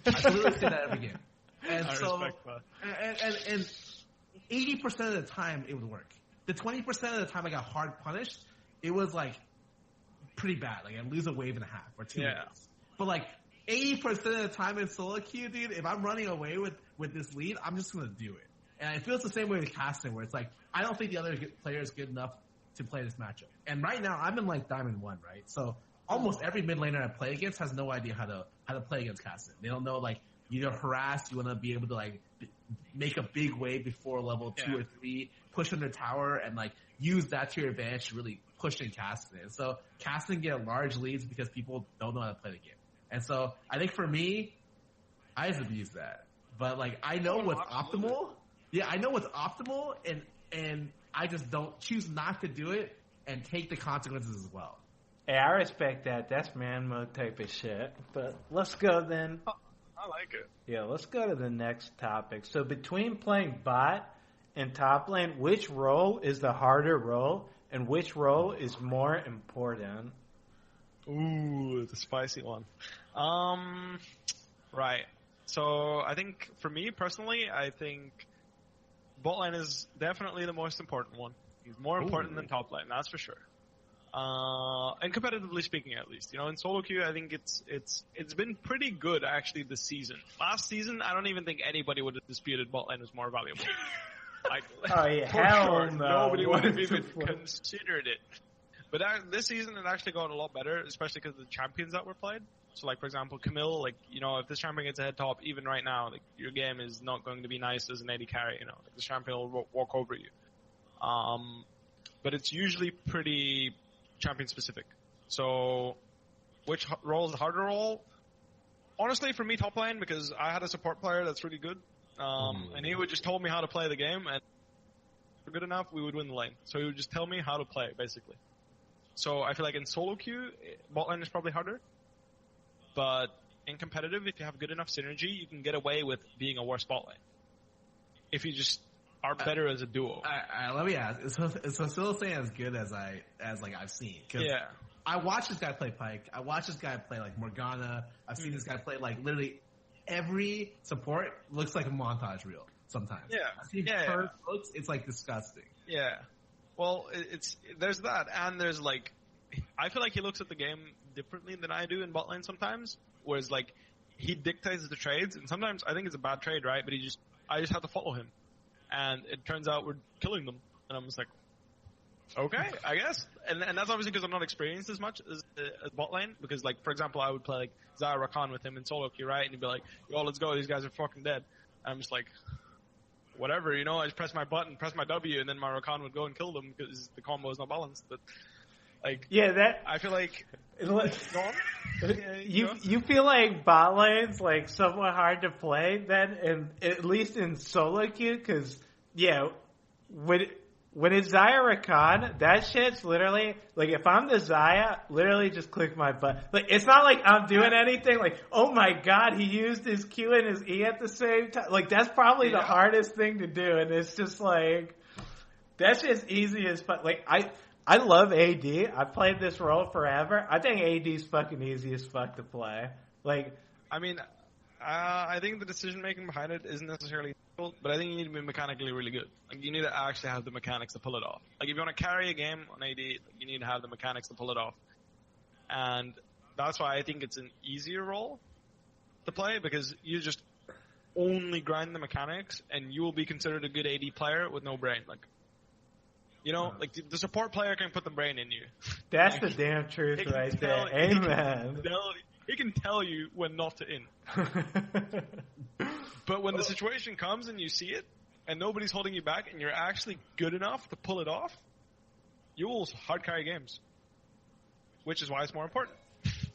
Speaker 2: I literally say that every game. And
Speaker 3: I
Speaker 2: so,
Speaker 3: respect that.
Speaker 2: and 80% of the time it would work. The 20% of the time I got hard punished, it was like pretty bad. Like I'd lose a wave and a half or 2 waves. But like 80% of the time in SoloQ, dude, if I'm running away with this lead, I'm just gonna do it. And it feels the same way with casting, where it's like I don't think the other player is good enough to play this matchup. And right now I'm in like Diamond 1, right? So almost every mid laner I play against has no idea how to play against casting. They don't know like. You harass, you want to be able to like make a big wave before level 2 or 3, push under tower, and like use that to your advantage to really push and cast it. And so casting get large leads because people don't know how to play the game. And so I think for me, I just abuse that. But like I know what's optimal. Yeah, I know what's optimal, and I just don't choose not to do it and take the consequences as well.
Speaker 1: Hey, I respect that. That's man mode type of shit. But let's go then.
Speaker 3: I like it.
Speaker 1: Yeah, let's go to the next topic. So between playing bot and top lane, which role is the harder role and which role is more important?
Speaker 3: Ooh, the spicy one. Right. So I think for me personally, I think bot lane is definitely the most important one. It's more important than top lane, that's for sure. And competitively speaking, at least, you know, in SoloQ, I think it's been pretty good actually this season. Last season, I don't even think anybody would have disputed bot lane was more valuable. Like,
Speaker 1: oh yeah, hell no.
Speaker 3: Nobody would have even considered it. But this season, it actually got a lot better, especially because of the champions that were played. So, like for example, Camille, like you know, if this champion gets a head top, even right now, like your game is not going to be nice as an AD carry. You know, like, this champion will walk over you. But it's usually pretty champion specific. So which role is the harder role? Honestly, for me, top lane, because I had a support player that's really good. And he would just tell me how to play the game, and if we're good enough, we would win the lane. So he would just tell me how to play, basically. So I feel like in SoloQ, bot lane is probably harder. But in competitive, if you have good enough synergy, you can get away with being a worse bot lane. If you just are better as a duo.
Speaker 2: Let me ask. Is Facil saying as good as I've seen?
Speaker 3: Yeah.
Speaker 2: I watched this guy play Pyke. I watched this guy play like Morgana. I've seen this guy play like literally every support looks like a montage reel sometimes.
Speaker 3: Yeah.
Speaker 2: I've seen looks, it's like disgusting.
Speaker 3: Yeah. Well, there's that, and there's like, I feel like he looks at the game differently than I do in bot lane sometimes, whereas like, he dictates the trades, and sometimes I think it's a bad trade, right? But I just have to follow him. And it turns out we're killing them. And I'm just like, okay, I guess. And that's obviously because I'm not experienced as much as bot lane. Because, like, for example, I would play, like, Xayah Rakan with him in SoloQ, right? And he'd be like, yo, let's go. These guys are fucking dead. And I'm just like, whatever, you know? I just press my button, press my W, and then my Rakan would go and kill them because the combo is not balanced. But, like,
Speaker 1: yeah, that
Speaker 3: I feel like...
Speaker 1: You feel like bot lane's like somewhat hard to play then, and at least in SoloQ, because when it's Xayah Rakan, that shit's literally like if I'm the Xayah, literally just click my button. Like it's not like I'm doing anything. Like oh my god, he used his Q and his E at the same time. Like that's probably the hardest thing to do, and it's just like That's just easy as fuck. Like, I love AD. I've played this role forever. I think AD's fucking easy as fuck to play. Like,
Speaker 3: I mean, I think the decision making behind it isn't necessarily difficult, but I think you need to be mechanically really good. Like, you need to actually have the mechanics to pull it off. Like, if you want to carry a game on AD, you need to have the mechanics to pull it off. And that's why I think it's an easier role to play, because you just only grind the mechanics, and you will be considered a good AD player with no brain. Like, you know, like the support player can put the brain in you.
Speaker 1: That's the damn truth right there. Amen.
Speaker 3: He can tell you when not to in. But when the situation comes and you see it, and nobody's holding you back, and you're actually good enough to pull it off, you will hard carry games. Which is why it's more important.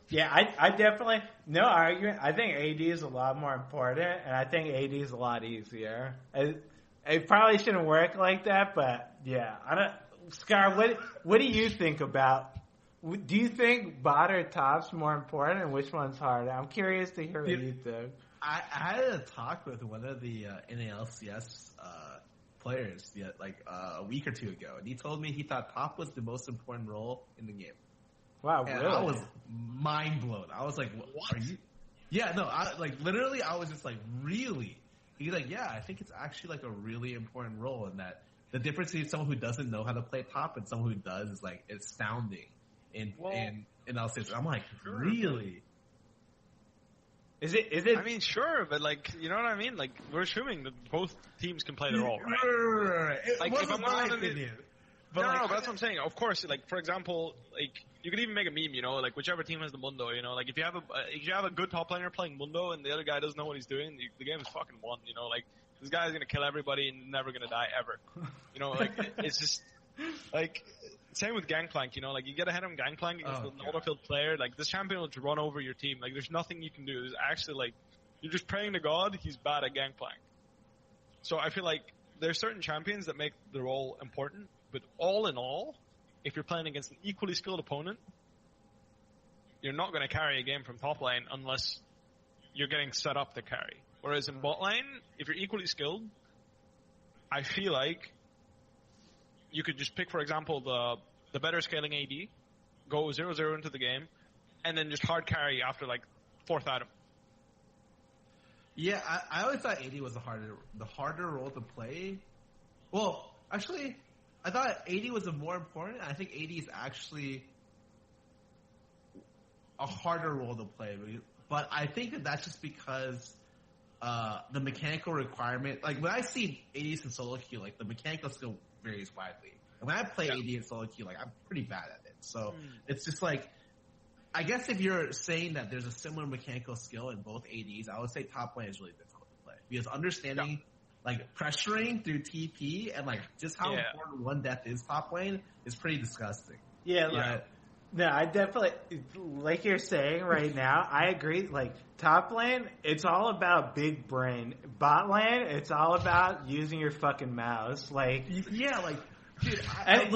Speaker 1: Yeah, I definitely, no argument. I think AD is a lot more important, and I think AD is a lot easier. It probably shouldn't work like that, but yeah. Scar, what do you think about? Do you think bot or top's more important, and which one's harder? I'm curious to hear what you think.
Speaker 2: I had a talk with one of the NALCS players a week or two ago, and he told me he thought top was the most important role in the game.
Speaker 1: Wow,
Speaker 2: and
Speaker 1: really?
Speaker 2: I was mind blown. I was like, "What are you?" Yeah, no, literally, I was just like, "Really?" He's like, "Yeah, I think it's actually like a really important role, and that the difference between someone who doesn't know how to play top and someone who does is like astounding." In LCS, I'm like,
Speaker 3: sure.
Speaker 2: Really?
Speaker 1: Is it?
Speaker 3: I mean, sure, but like, you know what I mean? Like, we're assuming that both teams can play the role, right?
Speaker 2: Like, if I'm my opinion.
Speaker 3: But no, that's what I'm saying. Of course, like, for example, like, you could even make a meme, you know, like, whichever team has the Mundo, you know, like, if you have a good top laner playing Mundo and the other guy doesn't know what he's doing, the game is fucking won, you know, like, this guy is gonna kill everybody and never gonna die ever, you know, like, it's just, like, same with Gangplank, you know, like, you get ahead of him Gangplank against an autofield player, like, this champion will just run over your team, like, there's nothing you can do, there's actually, like, you're just praying to God he's bad at Gangplank. So I feel like there's certain champions that make the role important, but all in all, if you're playing against an equally skilled opponent, you're not going to carry a game from top lane unless you're getting set up to carry. Whereas in bot lane, if you're equally skilled, I feel like you could just pick, for example, the better scaling AD, go 0-0 into the game, and then just hard carry after like 4th item.
Speaker 2: Yeah, I always thought AD was the harder role to play. Well, actually, I thought AD was the more important. I think AD is actually a harder role to play. But I think that's just because the mechanical requirement, like when I see ADs in SoloQ, like the mechanical skill varies widely. And when I play AD in SoloQ, like I'm pretty bad at it. So it's just like, I guess if you're saying that there's a similar mechanical skill in both ADs, I would say top lane is really difficult to play. Because understanding like pressuring through TP and like just how important one death is top lane is pretty disgusting.
Speaker 1: Yeah. No, I definitely, like you're saying right now, I agree. Like, top lane, it's all about big brain. Bot lane, it's all about using your fucking mouse. Like,
Speaker 2: yeah, like, dude,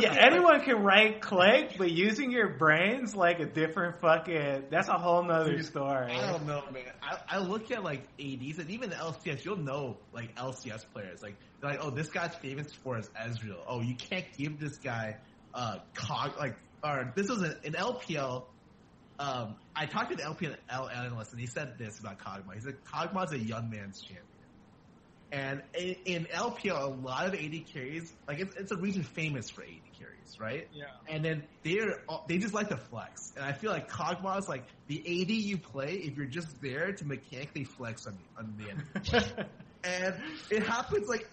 Speaker 1: anyone can right click, but using your brain's like a different fucking, that's a whole nother story.
Speaker 2: I don't know, man. I look at like ADs and even the LCS, you'll know like LCS players. Like, they're like, oh, this guy's famous for his Ezreal. Oh, you can't give this guy this was an LPL. I talked to the LPL analyst, and he said this about Kog'Maw. He said Kog'Maw's a young man's champion. And in LPL, a lot of AD carries, like it's a region famous for AD carries, right? Yeah. And then they just like to flex. And I feel like Kog'Maw is like the AD you play if you're just there to mechanically flex on the enemy. And it happens like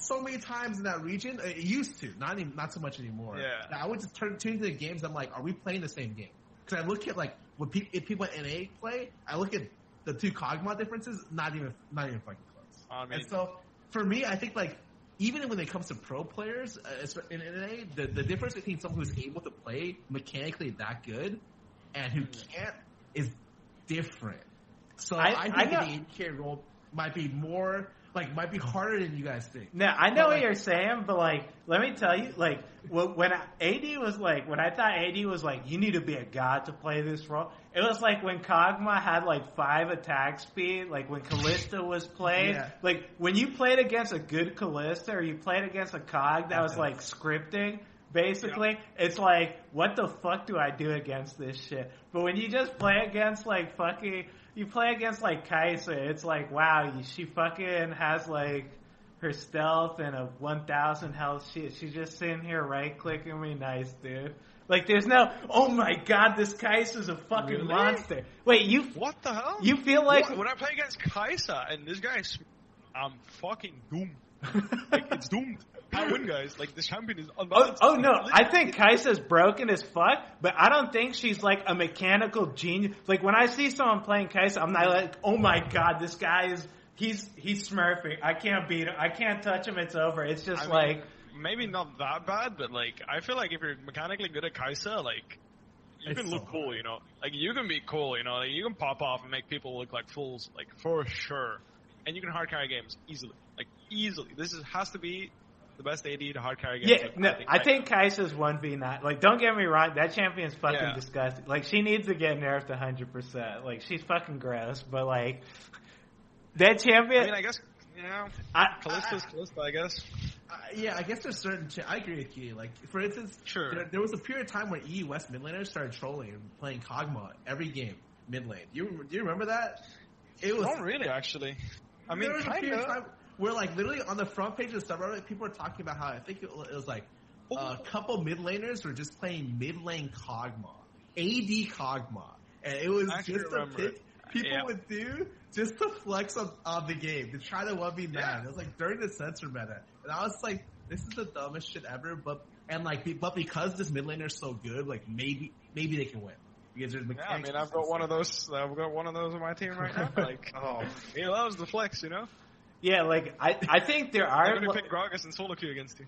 Speaker 2: so many times in that region. It used to, not so much anymore. Yeah. I would just turn to the games. I'm like, are we playing the same game? Because I look at like if people at NA play, I look at the two Kog'Maw differences. Not even fucking close. And so for me, I think like even when it comes to pro players in NA, the difference between someone who's able to play mechanically that good and who can't is different. So I think the AD carry role might be more like might be harder than you guys think.
Speaker 1: No, I know what you're saying, but like, let me tell you, like, when AD was like, when I thought AD was like, you need to be a god to play this role. It was like when Kog'Maw had like 5 attack speed, like when Kalista was played.
Speaker 2: Yeah.
Speaker 1: Like when you played against a good Kalista or you played against a Cog that was like scripting, basically, it's like, what the fuck do I do against this shit? But when you just play against like fucking, you play against like Kai'Sa, it's like, wow, she fucking has like her stealth and a 1,000 health. She's just sitting here right clicking me, nice dude. Like there's no, oh my god, this Kai'Sa's a fucking monster. Wait,
Speaker 3: what the hell?
Speaker 1: You feel like
Speaker 3: when I play against Kai'Sa and this guy's, I'm fucking doomed. Like it's doomed. I win, guys. Like this champion is unbalanced.
Speaker 1: Oh no, I think Kai'Sa's broken as fuck, but I don't think she's like a mechanical genius. Like when I see someone playing Kai'Sa, I'm not like, oh my god, this guy is he's smurfing. I can't beat him. I can't touch him. It's over. It's just
Speaker 3: maybe not that bad, but like I feel like if you're mechanically good at Kai'Sa, like you can look cool, you know. Like you can be cool, you know. Like, you can pop off and make people look like fools, like for sure. And you can hard carry games easily, like easily. Has to be the best AD to hard carry games.
Speaker 1: Yeah, no, I think Kai'Sa's 1v9. Like, don't get me wrong, that champion's fucking disgusting. Like, she needs to get nerfed 100%. Like, she's fucking gross, but like, that champion.
Speaker 3: I mean, I guess, Kalista's Kalista, I guess.
Speaker 2: Yeah, I guess there's certain. I agree with you. Like, for instance, there was a period of time where EU West mid laners started trolling and playing Kog'Maw every game mid lane. Do you remember that? It was
Speaker 3: not really, actually. I mean,
Speaker 2: there was a period of time where, like, literally on the front page of the subreddit, people were talking about how I think it was like a couple mid laners were just playing mid lane Kog'Maw, AD Kog'Maw, and it was just a pick people would do just to flex on the game, to try to 1v9. Yeah. It was like during the censor meta, and I was like, this is the dumbest shit ever. But because this mid laner is so good, like maybe they can win. Because there's mechanics.
Speaker 3: I've got one of those. I've got one of those on my team right now. Like, he loves the flex, you know.
Speaker 1: Yeah, like I think there are.
Speaker 3: I'm gonna pick Gragas and SoloQ against you.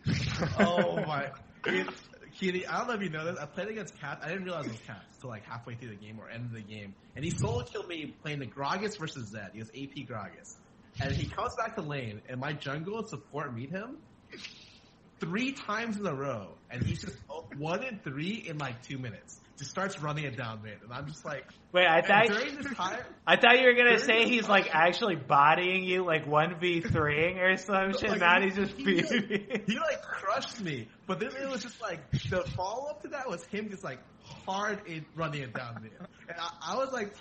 Speaker 2: Oh my, Kitty! I don't know if you know this. I played against Cat. I didn't realize it was Cat until like halfway through the game or end of the game, and he solo killed me playing the Gragas versus Zed. He was AP Gragas, and he comes back to lane, and my jungle and support meet him 3 times in a row, and he's just 1 and 3 in like 2 minutes. Just starts running it down mid, and I'm just like,
Speaker 1: wait, I thought you were gonna say he's like
Speaker 2: time,
Speaker 1: actually bodying you, like 1v3ing or some shit.
Speaker 2: Like,
Speaker 1: not he's just beating.
Speaker 2: He like crushed me, but then it was just like the follow up to that was him just like hard in running it down mid, and I was like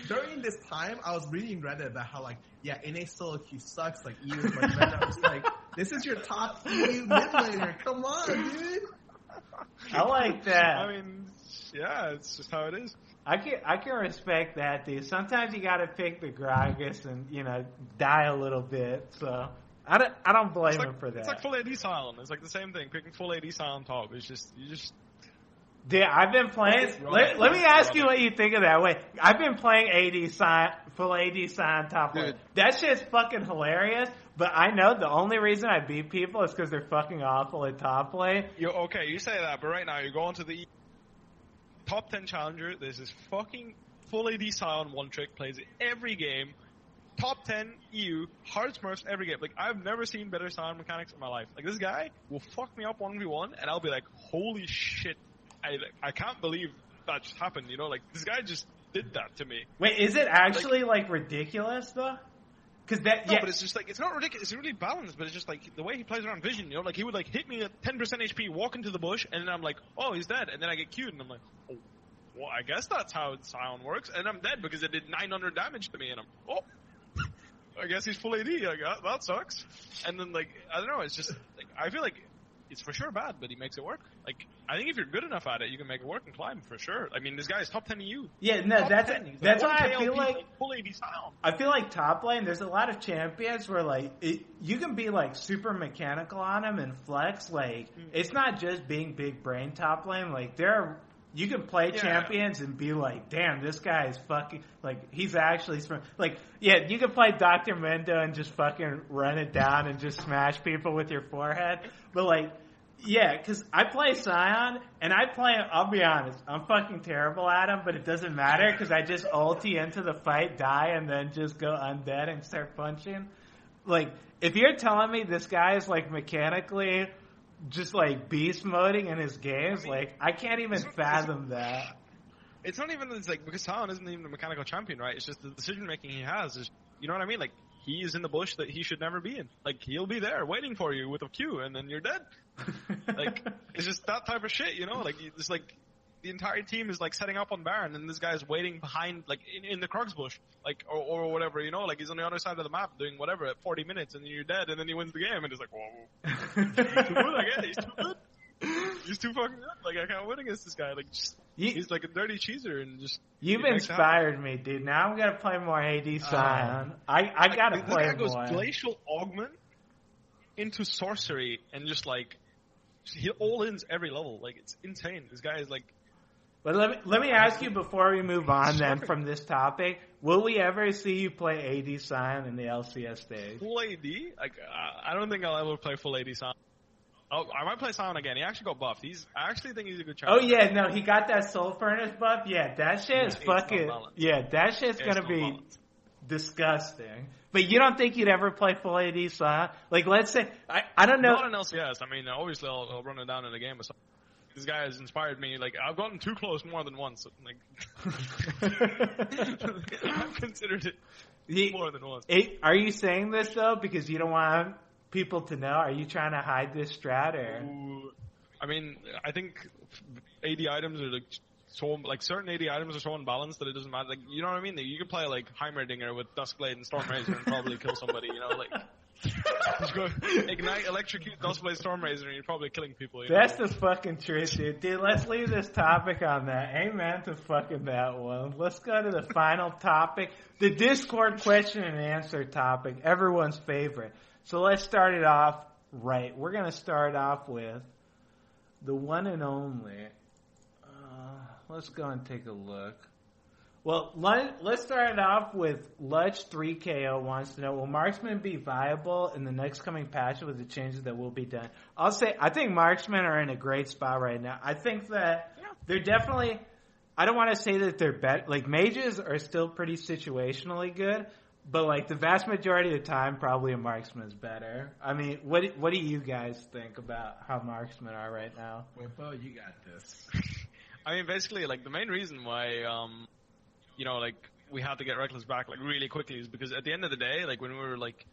Speaker 2: during this time I was reading Reddit about how like NA SoloQ sucks, like EU is much better. I was like, this is your top EU mid laner, come on, dude.
Speaker 1: I like that.
Speaker 3: I mean, yeah, it's just how it is.
Speaker 1: I can respect that, dude. Sometimes you gotta pick the Gragas and, you know, die a little bit. So I don't blame him for that.
Speaker 3: It's like full AD silent. It's like the same thing. Picking full AD silent top. It's just
Speaker 1: Dude, I've been playing. Let me ask you what you think of that. Wait, I've been playing full AD silent top lane. That shit's fucking hilarious. But I know the only reason I beat people is because they're fucking awful at top lane.
Speaker 3: You say that, but right now you're going to the top 10 challenger. There's this fucking full AD silent one trick, plays it every game. Top 10 EU, hard smurfs every game. Like, I've never seen better silent mechanics in my life. Like, this guy will fuck me up 1v1, and I'll be like, holy shit. I can't believe that just happened, you know? Like, this guy just did that to me.
Speaker 1: Wait, is it actually, like ridiculous, though? Cause
Speaker 3: but it's just like, it's not ridiculous, it's really balanced, but it's just like, the way he plays around vision, you know, like, he would like hit me at 10% HP, walk into the bush, and then I'm like, oh, he's dead, and then I get queued, and I'm like, oh, well, I guess that's how Sion works, and I'm dead because it did 900 damage to me, and I guess he's full AD, that sucks. And then, like, I don't know, it's just, like, I feel like it's for sure bad, but he makes it work. Like, I think if you're good enough at it, you can make it work and climb for sure. I mean, this guy is top 10 EU.
Speaker 1: Yeah, no, that's why I feel like
Speaker 3: full AD style.
Speaker 1: I feel like top lane. There's a lot of champions where like you can be like super mechanical on him and flex. Like it's not just being big brain top lane. Like you can play champions and be like, damn, this guy is fucking like he's actually smart. Like you can play Dr. Mendo and just fucking run it down and just smash people with your forehead. But like. Yeah, because I play Sion, and I'll be honest, I'm fucking terrible at him, but it doesn't matter, because I just ulti into the fight, die, and then just go undead and start punching. like, if you're telling me this guy is, like, mechanically just, like, beast moding in his games, like, I can't even fathom that.
Speaker 3: It's not even, it's like, because Talon isn't even a mechanical champion, right? It's just the decision-making he has is, you know what I mean? Like, he is in the bush that he should never be in. Like, he'll be there waiting for you with a Q, and then you're dead. Like, it's just that type of shit, you know? Like, it's like, the entire team is, like, setting up on Baron, and this guy's waiting behind, like, in the Krugs bush, like, or whatever, you know? Like, he's on the other side of the map doing whatever at 40 minutes, and then you're dead, and then he wins the game, and it's like, whoa. He's too good, I guess. He's too good. He's too fucking good. Like, I can't win against this guy. Like, he's like a dirty cheeser, and just...
Speaker 1: You've inspired me, dude. Now I'm gonna play more AD Scion. I gotta play more.
Speaker 3: This guy goes Glacial Augment into Sorcery, and just, like, he all-ins every level. Like, it's insane. This guy is, like...
Speaker 1: But let me ask you before we move on then from this topic, will we ever see you play AD Scion in the LCS stage?
Speaker 3: Full AD? Like, I don't think I'll ever play full AD Scion. Oh, I might play Scion again. He actually got buffed. I actually think he's a good champion.
Speaker 1: Oh yeah, no, he got that Soul Furnace buff. Yeah, that shit is fucking... Yeah, that shit's gonna be disgusting. But you don't think you'd ever play full AD Scion? Like, let's say... I don't know...
Speaker 3: Not in LCS. I mean, obviously I'll run it down in a game or something. This guy has inspired me. Like, I've gotten too close more than once. Like, I've considered it more than once.
Speaker 1: Are you saying this though because you don't want people to know? Are you trying to hide this strat or?
Speaker 3: I mean, I think AD items are like certain AD items are so unbalanced that it doesn't matter. Like, you know what I mean? You can play like Heimerdinger with Duskblade and Stormrazor and probably kill somebody. You know, like. Just go ignite, electrocute, Duskblade, Stormrazor, and you're probably killing people.
Speaker 1: That's the fucking truth, dude. Dude, let's leave this topic on that. Amen to fucking that one. Let's go to the final topic, the Discord question and answer topic, everyone's favorite. So let's start it off right. We're gonna start off with the one and only. Let's go and take a look. Well, let's start it off with Lutch3KO wants to know, will Marksman be viable in the next coming patch with the changes that will be done? I'll say, I think Marksmen are in a great spot right now. I think that they're definitely, I don't want to say that they're better, like mages are still pretty situationally good, but like the vast majority of the time, probably a Marksman is better. I mean, what do you guys think about how Marksmen are right now?
Speaker 2: Bwipo, you got this.
Speaker 3: I mean, basically, like the main reason why, you know, like, we had to get Reckless back, like, really quickly is because at the end of the day, like, when we were, like,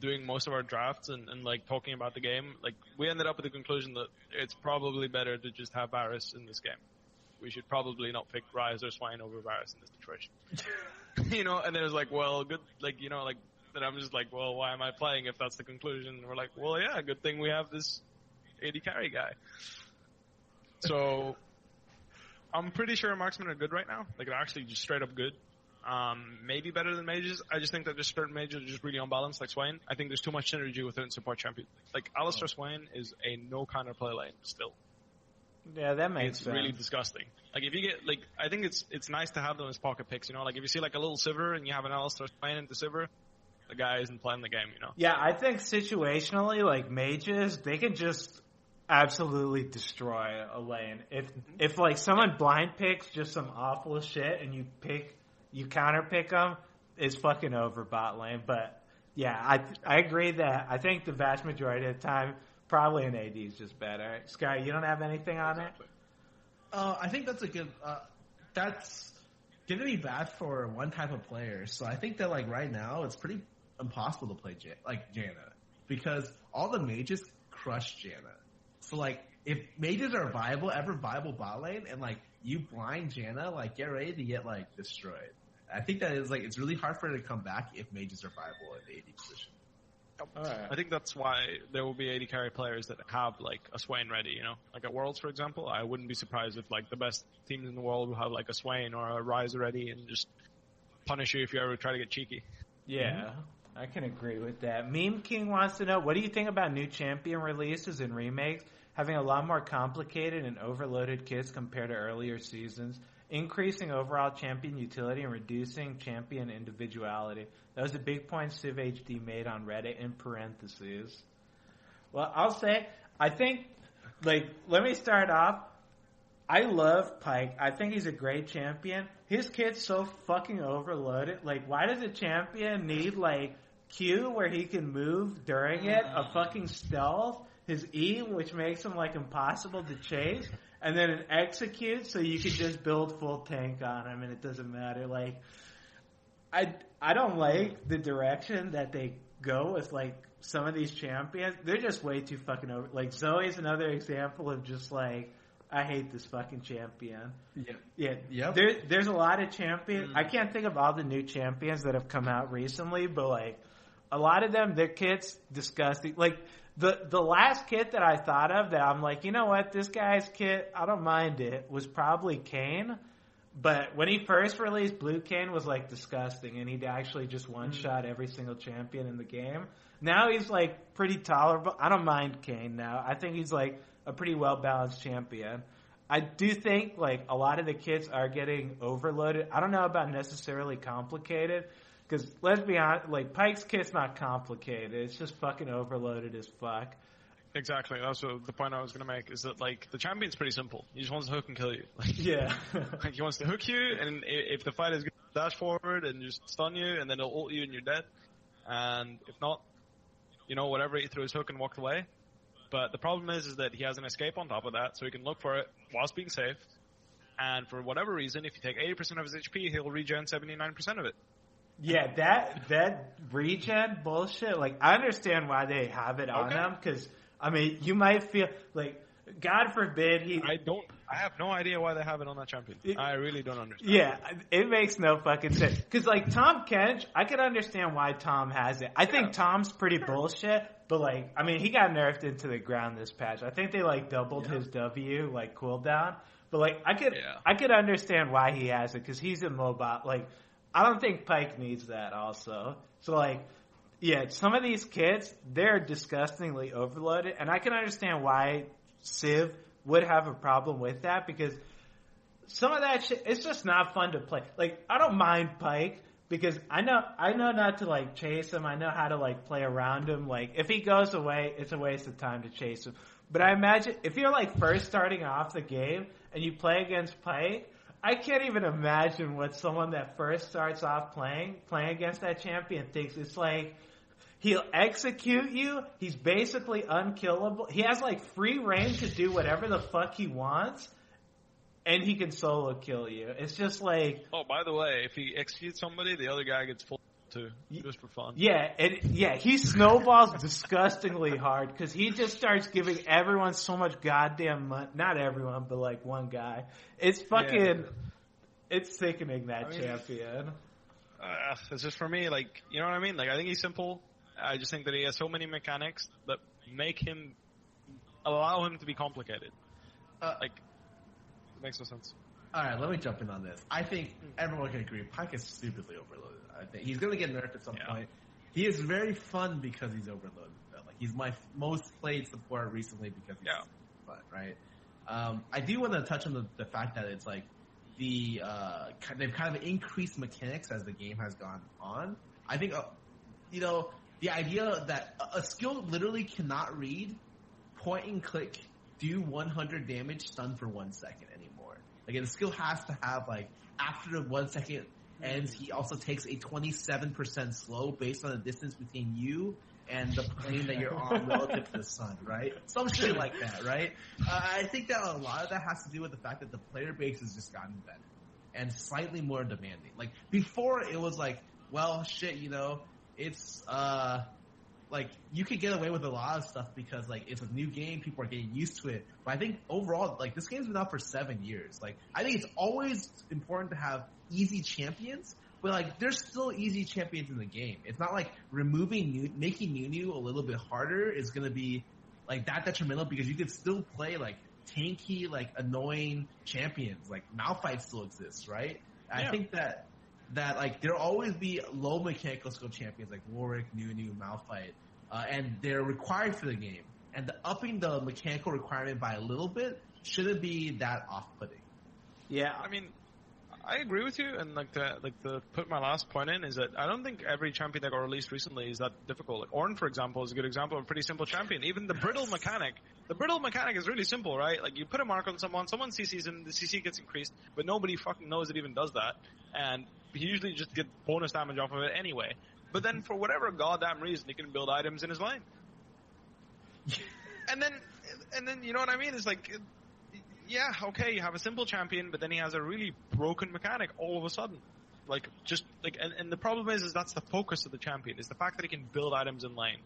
Speaker 3: doing most of our drafts and like, talking about the game, like, we ended up with the conclusion that it's probably better to just have Varus in this game. We should probably not pick Ryze or Swain over Varus in this situation. You know, and it was like, well, good, like, you know, like, then I'm just like, well, why am I playing if that's the conclusion? And we're like, well, yeah, good thing we have this AD carry guy. So... I'm pretty sure Marksmen are good right now. Like, they're actually just straight up good. Maybe better than mages. I just think that just certain mages are just really unbalanced, like Swain. I think there's too much synergy with certain support champions. Like, Alistar Swain is a no counter play lane still.
Speaker 1: Yeah, that makes sense.
Speaker 3: It's really disgusting. Like, if you get, like, I think it's nice to have them as pocket picks, you know? Like, if you see, like, a little Sivir and you have an Alistar Swain into Sivir, the guy isn't playing the game, you know?
Speaker 1: Yeah, I think situationally, like, mages, they can just absolutely destroy a lane. If like someone blind picks just some awful shit and you counter pick them, it's fucking over bot lane. But yeah, I agree that I think the vast majority of the time probably an AD is just better. Sky, you don't have anything on it?
Speaker 2: I think that's a good. That's gonna be bad for one type of player. So I think that like right now it's pretty impossible to play Janna because all the mages crush Janna. So, like, if mages are ever viable bot lane, and, like, you blind Janna, like, get ready to get, like, destroyed. I think that is, like, it's really hard for her to come back if mages are viable at the AD position.
Speaker 3: Right. I think that's why there will be AD carry players that have, like, a Swain ready, you know? Like, at Worlds, for example, I wouldn't be surprised if, like, the best teams in the world will have, like, a Swain or a Ryze ready and just punish you if you ever try to get cheeky.
Speaker 1: Yeah. I can agree with that. Meme King wants to know, what do you think about new champion releases and remakes having a lot more complicated and overloaded kits compared to earlier seasons, increasing overall champion utility and reducing champion individuality? That was a big point Civ HD made on Reddit in parentheses. Well, I'll say, I think, like, let me start off. I love Pyke. I think he's a great champion. His kit's so fucking overloaded. Like, why does a champion need, like, Q where he can move during it, a fucking stealth, his E which makes him like impossible to chase, and then an execute so you can just build full tank on him and it doesn't matter. Like I don't like the direction that they go with like some of these champions. They're just way too fucking over. Like Zoe's another example of just like, I hate this fucking champion. Yeah. There's a lot of champions. I can't think of all the new champions that have come out recently, but like a lot of them, their kit's disgusting. Like the last kit that I thought of that I'm like, you know what, this guy's kit, I don't mind it, was probably Kane. But when he first released, Blue Kane was like disgusting, and he'd actually just one-shot every single champion in the game. Now he's like pretty tolerable. I don't mind Kane now. I think he's like a pretty well-balanced champion. I do think like a lot of the kits are getting overloaded. I don't know about necessarily complicated, because let's be honest, like Pyke's kit's not complicated. It's just fucking overloaded as fuck.
Speaker 3: Exactly. That's what the point I was going to make, is that like the champion's pretty simple. He just wants to hook and kill you.
Speaker 1: Yeah.
Speaker 3: Like he wants to hook you, and if the fight is good, dash forward and just stun you, and then he'll ult you and you're dead. And if not, you know, whatever, he threw his hook and walked away. But the problem is that he has an escape on top of that, so he can look for it whilst being safe. And for whatever reason, if you take 80% of his HP, he'll regen 79% of it.
Speaker 1: Yeah, that regen bullshit, like I understand why they have it on him, because I mean, you might feel like, God forbid
Speaker 3: I have no idea why they have it on that champion. I really don't understand.
Speaker 1: Yeah, it makes no fucking sense. Because, like, Tom Kench, I can understand why Tom has it. I think Tom's pretty bullshit, but, like, I mean, he got nerfed into the ground this patch. I think they, like, doubled his W, like, cooldown. But, like, I could understand why he has it, because he's immobile. Like, I don't think Pyke needs that also. So, like, yeah, some of these kits, they're disgustingly overloaded, and I can understand why Civ would have a problem with that, because some of that shit, it's just not fun to play. Like, I don't mind Pyke, because I know not to, like, chase him. I know how to, like, play around him. Like, if he goes away, it's a waste of time to chase him. But I imagine, if you're, like, first starting off the game, and you play against Pyke, I can't even imagine what someone that first starts off playing against that champion thinks. It's like, he'll execute you. He's basically unkillable. He has like free reign to do whatever the fuck he wants, and he can solo kill you. It's just like,
Speaker 3: oh, by the way, if he executes somebody, the other guy gets full too, just for fun.
Speaker 1: Yeah, he snowballs disgustingly hard, because he just starts giving everyone so much goddamn money. Not everyone, but like one guy. It's fucking, it's sickening, that champion.
Speaker 3: It's just, for me, like, you know what I mean? Like, I think he's simple. I just think that he has so many mechanics that allow him to be complicated. Like, it makes no sense.
Speaker 2: Alright, let me jump in on this. I think everyone can agree, Pyke is stupidly overloaded. I think he's gonna get nerfed at some point. He is very fun because he's overloaded. Like, he's my most played support recently because he's fun, right? I do want to touch on the fact that it's like they've kind of increased mechanics as the game has gone on. I think, you know, the idea that a skill literally cannot read, point and click, do 100 damage, stun for 1 second anymore. Like, the skill has to have, like, after the 1 second ends, he also takes a 27% slow based on the distance between you and the plane that you're on relative to the sun, right? Some shit like that, right? I think that a lot of that has to do with the fact that the player base has just gotten better and slightly more demanding. Like, before it was like, well, shit, you know, it's, like, you could get away with a lot of stuff because, like, it's a new game, people are getting used to it. But I think overall, like, this game's been out for 7 years. Like, I think it's always important to have easy champions, but, like, there's still easy champions in the game. It's not like making Nunu a little bit harder is gonna be, like, that detrimental, because you could still play, like, tanky, like, annoying champions. Like, Malphite still exists, right? I think that like, there'll always be low mechanical skill champions like Warwick, Nunu, Malphite, and they're required for the game. And upping the mechanical requirement by a little bit shouldn't be that off-putting.
Speaker 1: Yeah,
Speaker 3: I mean, I agree with you, and like to put my last point in is that I don't think every champion that got released recently is that difficult. Like Ornn, for example, is a good example of a pretty simple champion. Even the brittle mechanic is really simple, right? Like, you put a mark on someone CCs and the CC gets increased, but nobody fucking knows it even does that, and he usually just gets bonus damage off of it anyway. But then for whatever goddamn reason, he can build items in his lane. and then you know what I mean? It's like, yeah, okay, you have a simple champion, but then he has a really broken mechanic all of a sudden. Like, just, like, and the problem is that's the focus of the champion, is the fact that he can build items in lane.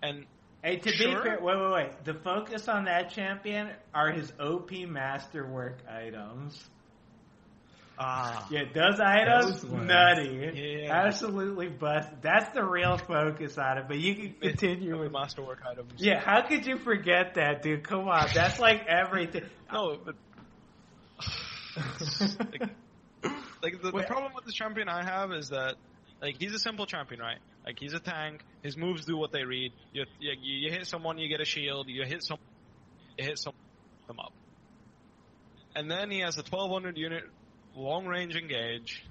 Speaker 3: And,
Speaker 1: hey, to be fair, wait. The focus on that champion are his OP masterwork items. Yeah, those items, nutty. Yeah. Absolutely busted. That's the real focus on it, but you can continue with
Speaker 3: masterwork items.
Speaker 1: Yeah, how could you forget that, dude? Come on, that's like everything.
Speaker 3: No, but the problem with this champion I have is that, like, he's a simple champion, right? Like, he's a tank. His moves do what they read. You hit someone, you get a shield. You hit some them up. And then he has a 1200 unit long-range engage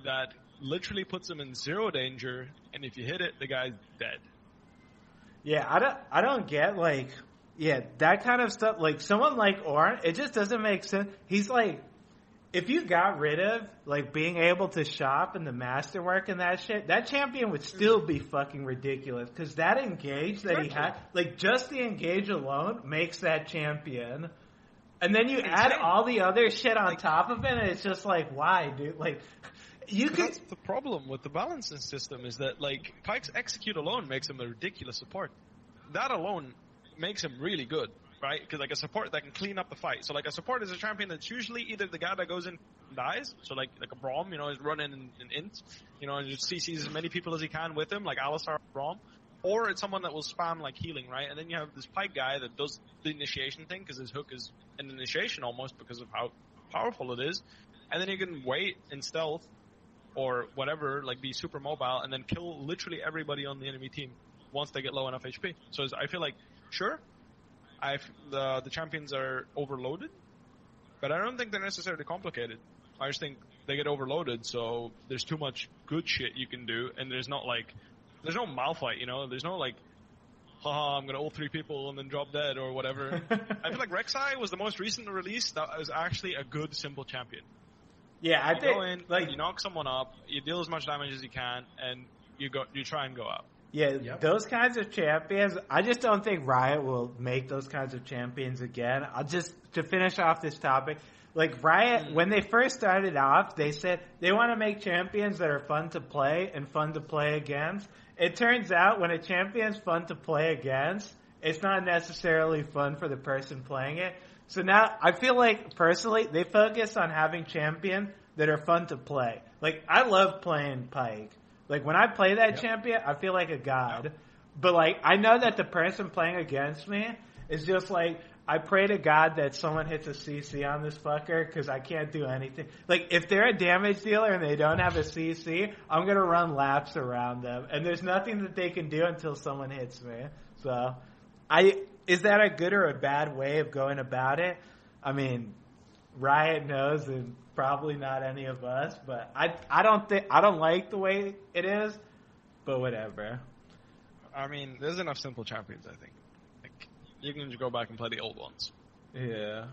Speaker 3: that literally puts him in zero danger, and if you hit it, the guy's dead.
Speaker 1: Yeah, I don't get, like, yeah, that kind of stuff. Like, someone like Ornn, it just doesn't make sense. He's like, if you got rid of, like, being able to shop and the masterwork and that shit, that champion would still be fucking ridiculous, because that engage that he had, like, just the engage alone makes that champion. And then you add all the other shit on top of it, and it's just like, why, dude? Like, you could.
Speaker 3: That's the problem with the balancing system, is that, like, Pyke's execute alone makes him a ridiculous support. That alone makes him really good, right? Because, like, a support that can clean up the fight. So, like, a support is a champion that's usually either the guy that goes in and dies, so like a Braum, you know, is running and int, you know, and just CCs as many people as he can with him, like Alistar Braum. Or it's someone that will spam, like, healing, right? And then you have this Pyke guy that does the initiation thing, because his hook is an initiation almost because of how powerful it is. And then you can wait in stealth or whatever, like, be super mobile, and then kill literally everybody on the enemy team once they get low enough HP. So I feel like, sure, the champions are overloaded, but I don't think they're necessarily complicated. I just think they get overloaded, so there's too much good shit you can do, and there's no Malphite, you know? There's no, like, haha, I'm gonna ult 3 people and then drop dead or whatever. I feel like Rek'Sai was the most recent release that was actually a good, simple champion.
Speaker 1: Yeah, I think,
Speaker 3: go in, like, you knock someone up, you deal as much damage as you can, and you try and go out.
Speaker 1: Yeah, those kinds of champions, I just don't think Riot will make those kinds of champions again. To finish off this topic, like, Riot, when they first started off, they said they want to make champions that are fun to play and fun to play against. It turns out when a champion's fun to play against, it's not necessarily fun for the person playing it. So now, I feel like, personally, they focus on having champions that are fun to play. Like, I love playing Pyke. Like, when I play that champion, I feel like a god. But, like, I know that the person playing against me is just like, I pray to God that someone hits a CC on this fucker, because I can't do anything. Like, if they're a damage dealer and they don't have a CC, I'm going to run laps around them. And there's nothing that they can do until someone hits me. So, is that a good or a bad way of going about it? I mean, Riot knows, and probably not any of us, but I don't like the way it is, but whatever.
Speaker 3: I mean, there's enough simple champions, I think. Like, you can just go back and play the old ones.
Speaker 1: Yeah.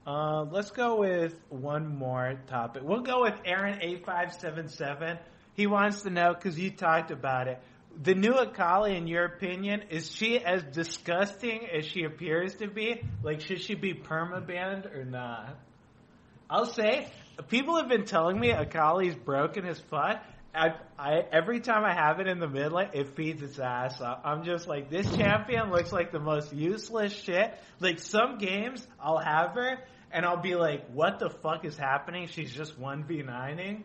Speaker 1: Let's go with one more topic. We'll go with Aaron8577. He wants to know, because you talked about it, the new Akali, in your opinion, is she as disgusting as she appears to be? Like, should she be permabanned or not? I'll say, people have been telling me Akali's broken as fuck. Every time I have it in the mid lane, it feeds its ass off. I'm just like, this champion looks like the most useless shit. Like, some games, I'll have her, and I'll be like, what the fuck is happening? She's just 1v9ing.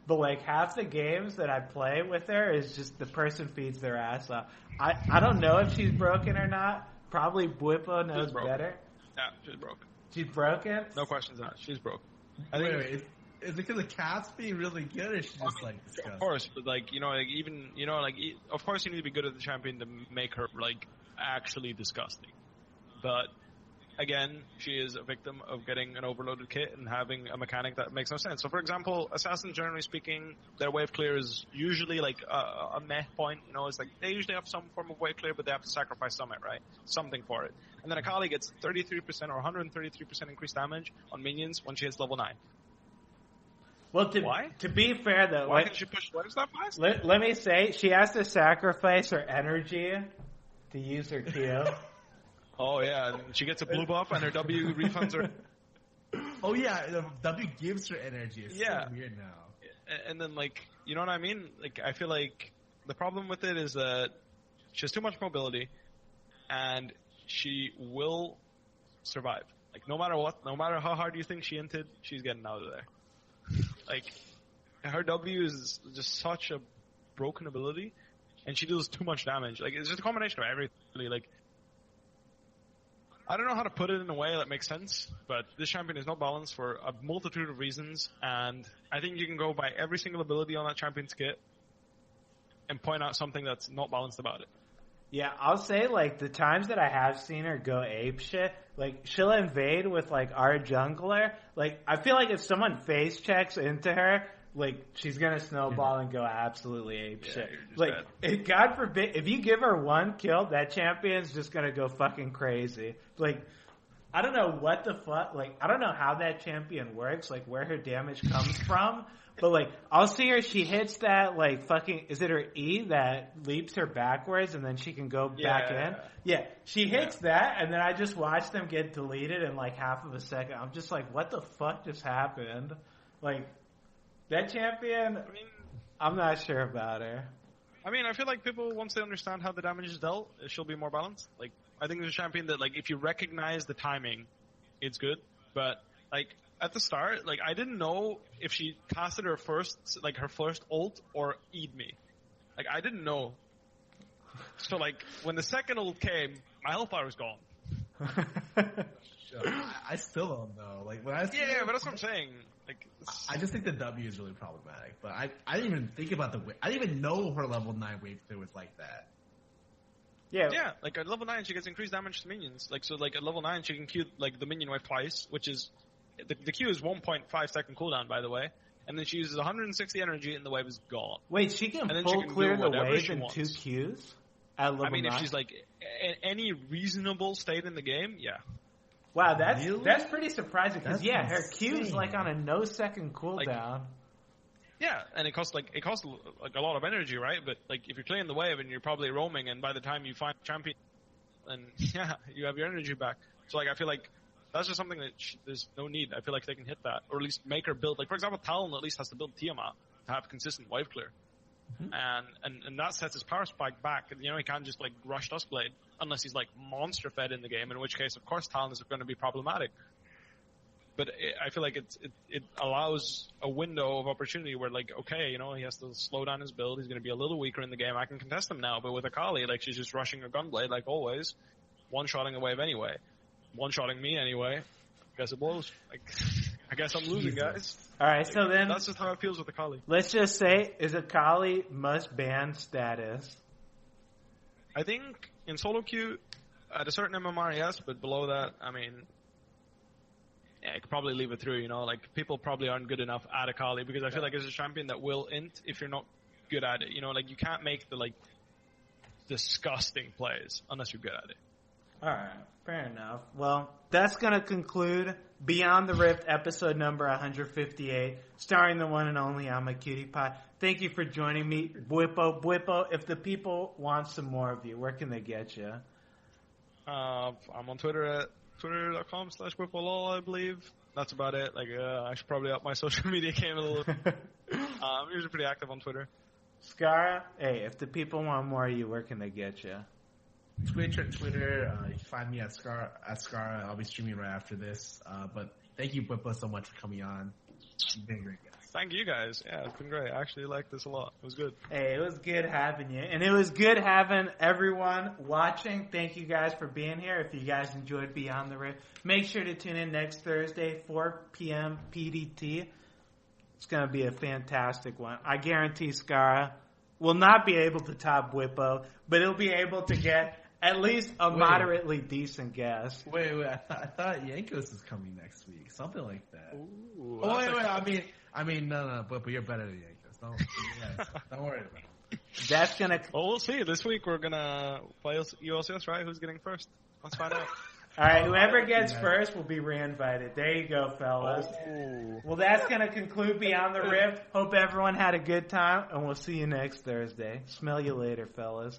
Speaker 1: But, like, half the games that I play with her is just the person feeds their ass off. I don't know if she's broken or not. Probably Bwipo knows better.
Speaker 3: Yeah, she's broken.
Speaker 1: She's broken?
Speaker 3: No questions asked. She's broken.
Speaker 2: Wait, is it because the cat's being really good, or is she just, like, disgusting?
Speaker 3: Of course, but, like, you know, like, even, you know, like, of course you need to be good at the champion to make her, like, actually disgusting. But, again, she is a victim of getting an overloaded kit and having a mechanic that makes no sense. So, for example, assassins, generally speaking, their wave clear is usually, like, a meh point. You know, it's like, they usually have some form of wave clear, but they have to sacrifice something for it. And then Akali gets 33% or 133% increased damage on minions when she hits level 9.
Speaker 1: Well,
Speaker 3: why?
Speaker 1: To be fair, though,
Speaker 3: why did she push waves that fast?
Speaker 1: Let me say, she has to sacrifice her energy to use her Q.
Speaker 3: Oh yeah, and she gets a blue buff, and her W refunds her.
Speaker 2: Oh yeah, the W gives her energy. It's so weird now.
Speaker 3: And then like, you know what I mean? Like, I feel like the problem with it is that she has too much mobility, and she will survive. Like, no matter what, no matter how hard you think she inted, she's getting out of there. Like, her W is just such a broken ability, and she deals too much damage. Like, it's just a combination of everything. Like, I don't know how to put it in a way that makes sense, but this champion is not balanced for a multitude of reasons, and I think you can go by every single ability on that champion's kit and point out something that's not balanced about it.
Speaker 1: Yeah, I'll say, like, the times that I have seen her go ape shit, like, she'll invade with, like, our jungler. Like, I feel like if someone face checks into her, like, she's gonna snowball and go absolutely ape shit. Like, God forbid, if you give her one kill, that champion's just gonna go fucking crazy. Like, I don't know what the fuck, like, I don't know how that champion works, like, where her damage comes from. But, like, I'll see her, she hits that, like, fucking, is it her E that leaps her backwards and then she can go back in? Yeah, she hits that, and then I just watch them get deleted in, like, half of a second. I'm just like, what the fuck just happened? Like, that champion, I mean, I'm not sure about her.
Speaker 3: I mean, I feel like people, once they understand how the damage is dealt, she'll be more balanced. Like, I think there's a champion that, like, if you recognize the timing, it's good. But, like, at the start, like, I didn't know if she casted her first ult or E'd me. Like, I didn't know. So, like, when the second ult came, my health bar was gone.
Speaker 2: I still don't know. Like, when I
Speaker 3: but that's what I'm saying. Like,
Speaker 2: I just think the W is really problematic. But I didn't even think about I didn't even know her level 9 wave clear was like that.
Speaker 3: Yeah, like at level 9 she gets increased damage to minions. Like, so like at level 9 she can Q like the minion wave twice, which is the Q is 1.5 second cooldown, by the way. And then she uses 160 energy and the wave is gone.
Speaker 1: Wait, she can full clear the wave in 2 Qs at level 9?
Speaker 3: If she's like any reasonable state in the game, yeah.
Speaker 1: Wow, that's pretty surprising because her Q is like on a no second cooldown.
Speaker 3: Like, yeah, and it costs like a lot of energy, right? But like if you're clearing the wave and you're probably roaming, and by the time you find a champion, then you have your energy back. So like I feel like that's just something that there's no need. I feel like they can hit that, or at least make her build. Like for example, Talon at least has to build Tiamat to have consistent wave clear, and that sets his power spike back. You know, he can't just like rush Duskblade unless he's like monster fed in the game, in which case, of course, Talon is going to be problematic. But I feel like it allows a window of opportunity where, like, okay, you know, he has to slow down his build. He's going to be a little weaker in the game. I can contest him now. But with Akali, like, she's just rushing her Gunblade, like always, one-shotting the wave anyway, one-shotting me anyway. I guess it blows. Like, I guess I'm losing, guys.
Speaker 1: All right,
Speaker 3: like,
Speaker 1: so then
Speaker 3: that's just how it feels with Akali.
Speaker 1: Let's just say, is Akali must-ban status?
Speaker 3: I think in SoloQ, at a certain MMR, yes, but below that, I mean, yeah, I could probably leave it through, you know, like, people probably aren't good enough at Akali, because I feel like it's a champion that will int if you're not good at it, you know, like, you can't make the, like, disgusting plays unless you're good at it.
Speaker 1: Alright, fair enough. Well, that's gonna conclude Beyond the Rift episode number 158, starring the one and only I'm a Cutie Pie. Thank you for joining me, Bwipo, if the people want some more of you, where can they get you? I'm
Speaker 3: on Twitter at twitter.com/BwipoLol, I believe. That's about it. Like, I should probably up my social media game a little. I'm usually pretty active on Twitter.
Speaker 1: Skara, hey, if the people want more of you, where can they get you?
Speaker 2: Twitter. You can find me at Skara. I'll be streaming right after this. But thank you, Bwipo, so much for coming on. You've been great, guys.
Speaker 3: Thank you, guys. Yeah, it's been great. I actually like this a lot. It was good.
Speaker 1: Hey, it was good having you. And it was good having everyone watching. Thank you guys for being here. If you guys enjoyed Beyond the Rift, make sure to tune in next Thursday, 4 p.m. PDT. It's going to be a fantastic one. I guarantee Skara will not be able to top Bwipo, but he'll be able to get at least a moderately decent guess.
Speaker 2: Wait, I thought Yankos is coming next week. Something like that.
Speaker 3: Ooh,
Speaker 2: wait. I mean, no, but you're better than Yankos. Don't worry about it.
Speaker 1: That's gonna.
Speaker 3: Well, we'll see. This week we're gonna play ULCS, right? Who's getting first? Let's find out.
Speaker 1: All right, whoever gets first will be re-invited. There you go, fellas.
Speaker 2: Oh.
Speaker 1: Well, that's going to conclude Beyond the Rift. Hope everyone had a good time, and we'll see you next Thursday. Smell you later, fellas.